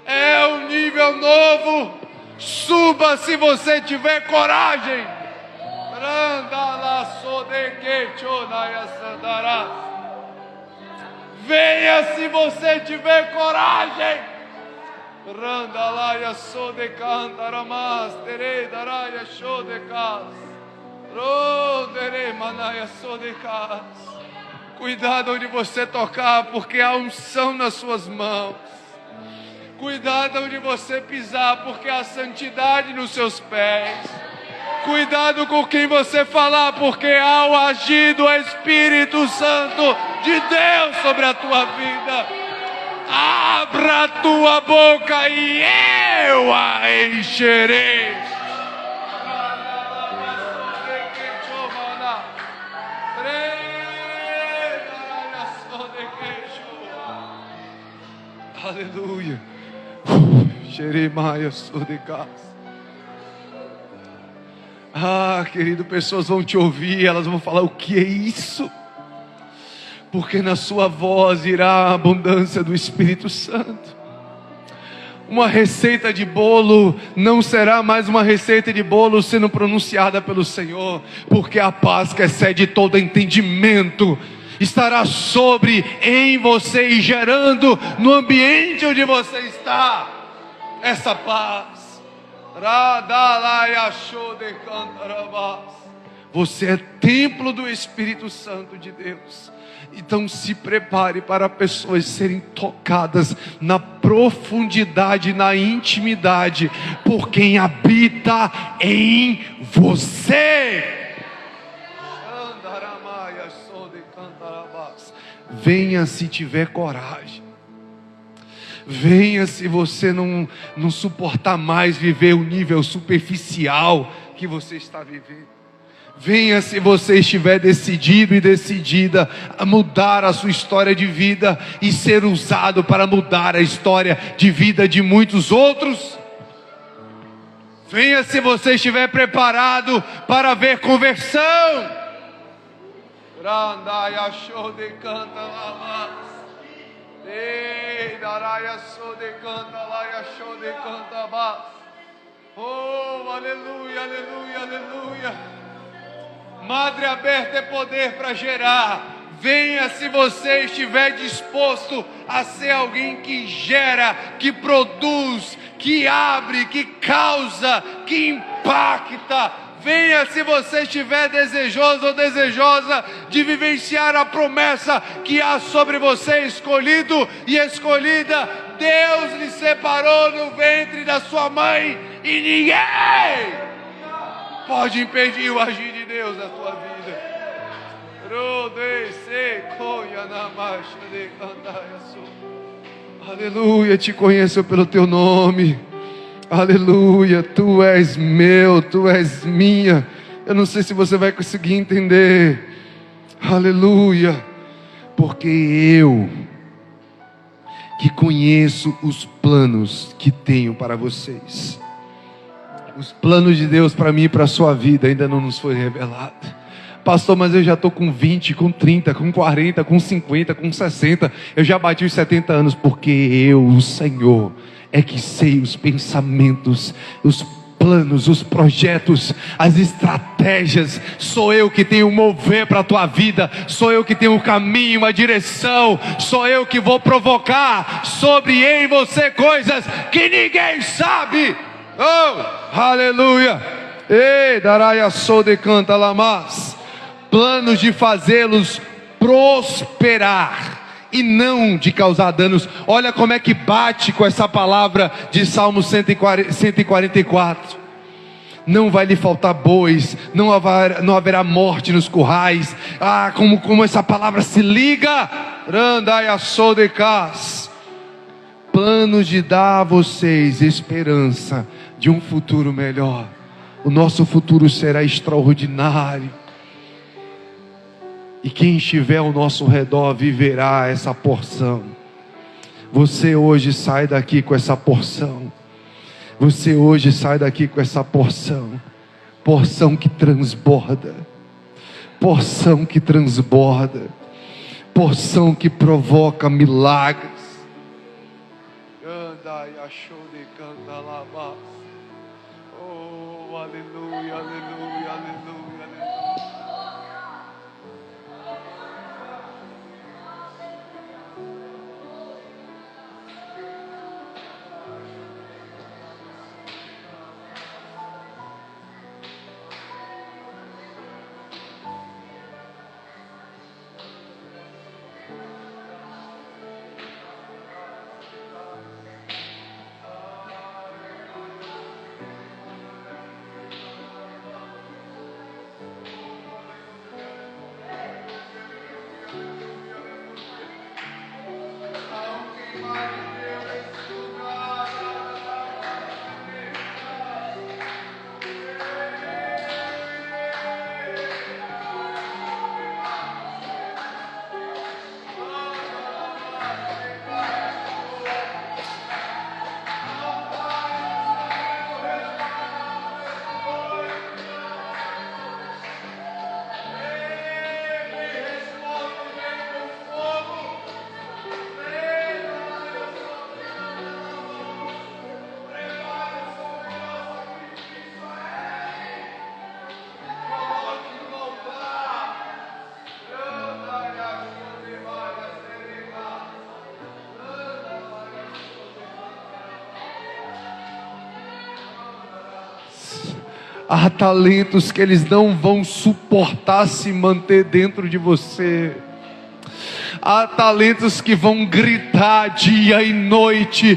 É um nível novo. Suba se você tiver coragem. Venha se você tiver coragem. Randalaya sode cantaramas, tere daraya shodekas, rodere manaya sodekas. Cuidado onde você tocar, porque há unção nas suas mãos. Cuidado onde você pisar, porque há santidade nos seus pés. Cuidado com quem você falar, porque há o agir do Espírito Santo de Deus sobre a tua vida. Abra a tua boca e eu a encherei. Aleluia. Jeremias Sodecas. Querido, pessoas vão te ouvir, elas vão falar: o que é isso? Porque na sua voz irá a abundância do Espírito Santo. Uma receita de bolo não será mais uma receita de bolo sendo pronunciada pelo Senhor, porque a paz que excede todo entendimento estará sobre, em você e gerando no ambiente onde você está essa paz. Você é templo do Espírito Santo de Deus. Então se prepare para pessoas serem tocadas na profundidade, na intimidade, por quem habita em você. Venha se tiver coragem. Venha se você não suportar mais viver o nível superficial que você está vivendo. Venha se você estiver decidido e decidida a mudar a sua história de vida e ser usado para mudar a história de vida de muitos outros. Venha se você estiver preparado para ver conversão. Oh, aleluia, aleluia, aleluia. Madre aberta é poder para gerar. Venha se você estiver disposto a ser alguém que gera, que produz, que abre, que causa, que impacta. Venha se você estiver desejoso ou desejosa de vivenciar a promessa que há sobre você, escolhido e escolhida. Deus lhe separou no ventre da sua mãe e ninguém pode impedir o agir de Deus na tua vida. Aleluia, te conheço pelo teu nome. Aleluia, tu és meu, tu és minha, Eu não sei se você vai conseguir entender. Aleluia. Porque eu, que conheço os planos que tenho para vocês. Os planos de Deus para mim e para a sua vida ainda não nos foi revelado. Pastor, mas eu já estou com 20, com 30, com 40, com 50, com 60. Eu já bati os 70 anos, porque eu, o Senhor, é que sei os pensamentos, os planos, os projetos, as estratégias. Sou eu que tenho o mover para a tua vida. Sou eu que tenho o caminho, a direção. Sou eu que vou provocar sobre em você coisas que ninguém sabe. Oh, aleluia. Ei, daraia sou de canta lamas. Planos de fazê-los prosperar e não de causar danos. Olha como é que bate com essa palavra de Salmo 144. Não vai lhe faltar bois, não haverá morte nos currais. Como essa palavra se liga. Planos de dar a vocês esperança de um futuro melhor. O nosso futuro será extraordinário. E quem estiver ao nosso redor viverá essa porção. Você hoje sai daqui com essa porção. Você hoje sai daqui com essa porção. Porção que transborda. Porção que transborda. Porção que provoca milagres. Oh, aleluia, aleluia, aleluia, aleluia. Há talentos que eles não vão suportar se manter dentro de você. Há talentos que vão gritar dia e noite: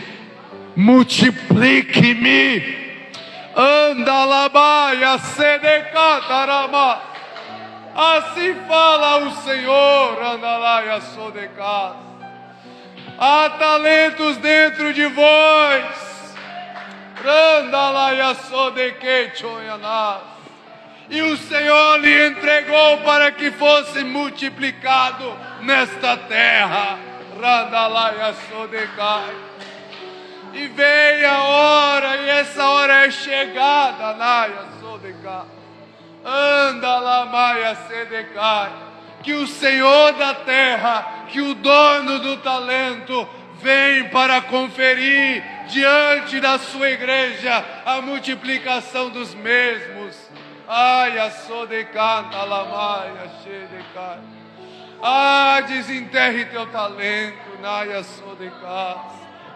multiplique-me. Andalabaia sedecatarama. Assim fala o Senhor. Andalaia sodecas. Há talentos dentro de vós. E o Senhor lhe entregou para que fosse multiplicado nesta terra. E veio a hora, e essa hora é chegada. Que o Senhor da terra, que o dono do talento, vem para conferir diante da sua igreja a multiplicação dos mesmos. Desenterre teu talento.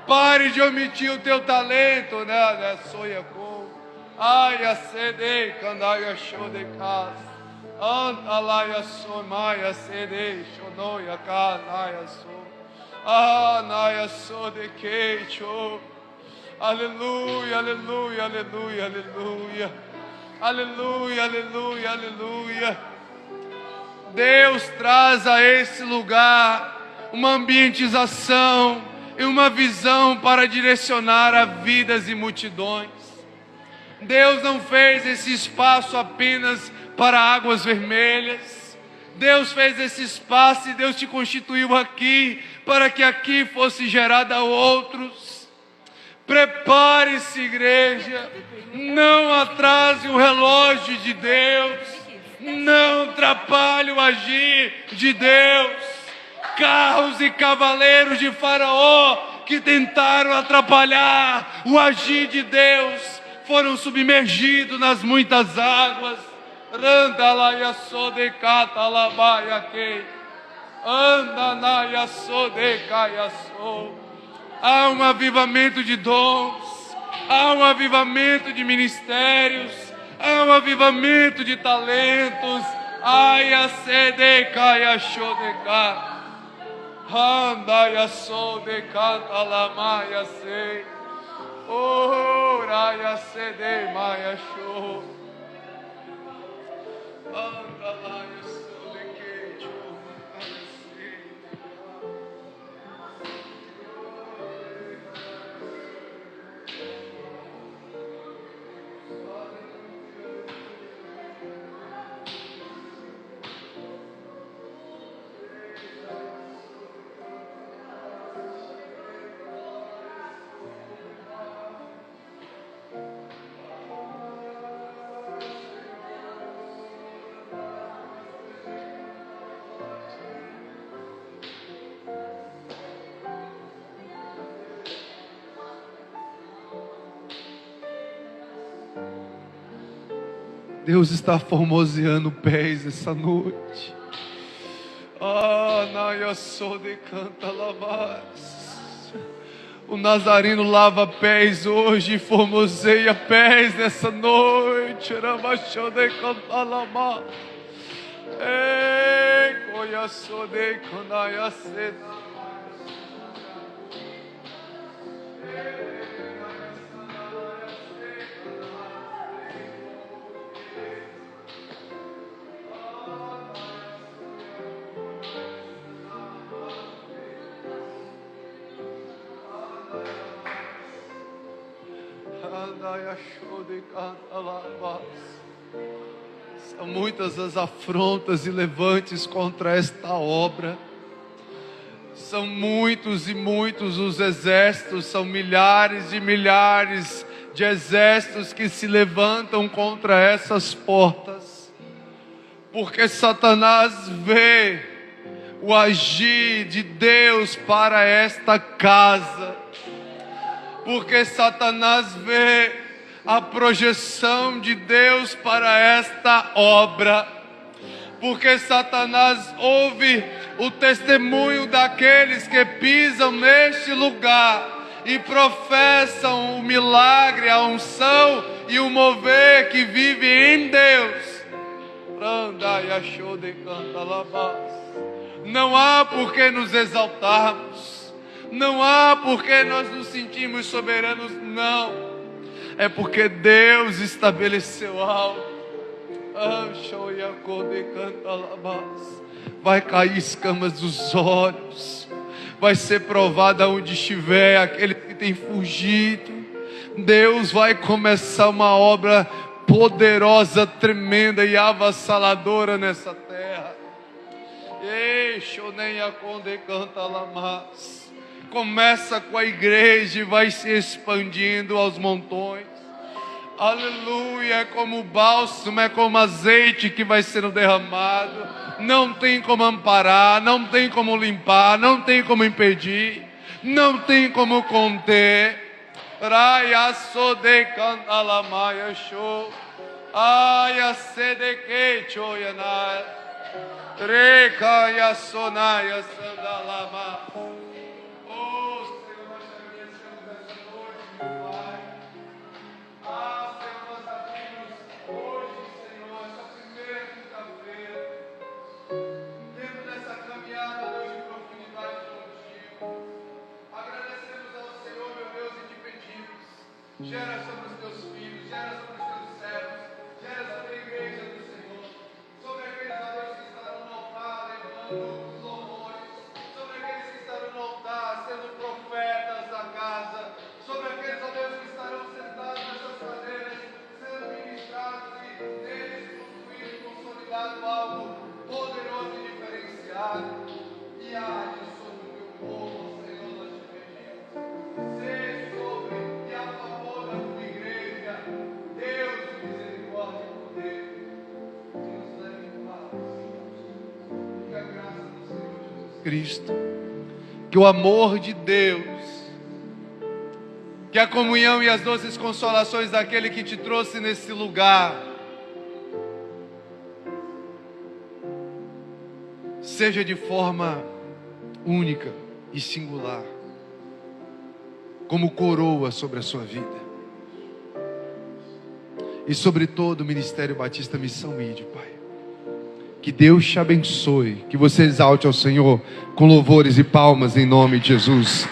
Pare de omitir o teu talento. Aleluia, aleluia, aleluia, aleluia. Aleluia, aleluia, aleluia. Deus traz a esse lugar uma ambientização e uma visão para direcionar a vidas e multidões. Deus não fez esse espaço apenas para águas vermelhas. Deus fez esse espaço e Deus te constituiu aqui, para que aqui fosse gerado a outros. Prepare-se, igreja, não atrase o relógio de Deus, não atrapalhe o agir de Deus. Carros e cavaleiros de Faraó que tentaram atrapalhar o agir de Deus foram submergidos nas muitas águas. Há um avivamento de dons, há um avivamento de ministérios, há um avivamento de talentos. Aya sedeca ya shodeca, anda ya sodeca talama ya sei, ora ya sede maya show, anda lá ya sodeque show, Deus está formoseando pés essa noite. Eu sou de canta lavas. O Nazareno lava pés hoje, formoseia pés nessa noite. Ramachou de canta lavas. Ei, coia sou de candaia seda. São muitas as afrontas e levantes contra esta obra. São muitos e muitos os exércitos, são milhares e milhares de exércitos que se levantam contra essas portas. Porque Satanás vê o agir de Deus para esta casa. Porque Satanás vê a projeção de Deus para esta obra. Porque Satanás ouve o testemunho daqueles que pisam neste lugar e professam o milagre, a unção e o mover que vive em Deus. Não há por que nos exaltarmos, não há por que nós nos sentimos soberanos, não. É porque Deus estabeleceu algo. Vai cair escamas dos olhos, vai ser provado onde estiver aquele que tem fugido. Deus vai começar uma obra poderosa, tremenda e avassaladora nessa terra. Começa com a igreja e vai se expandindo aos montões. Aleluia, é como bálsamo, é como azeite que vai sendo derramado. Não tem como amparar, não tem como limpar, não tem como impedir, não tem como conter. Raya sode cantalamaya show, aya sedeke choyanai, rekaya sonaya sandalama. Gera sobre os teus filhos, gera sobre os teus servos, gera sobre a igreja do Senhor, sobre aqueles, ó Deus, que estarão no altar levando os louvores, sobre aqueles que estarão no altar sendo profetas da casa, sobre aqueles, ó Deus, que estarão sentados nessas cadeiras, sendo ministrados e neles construídos Cristo, que o amor de Deus, que a comunhão e as doces consolações daquele que te trouxe nesse lugar, seja de forma única e singular, como coroa sobre a sua vida. E sobre todo o Ministério Batista Missão Mídia, Pai. Que Deus te abençoe, que você exalte ao Senhor com louvores e palmas em nome de Jesus.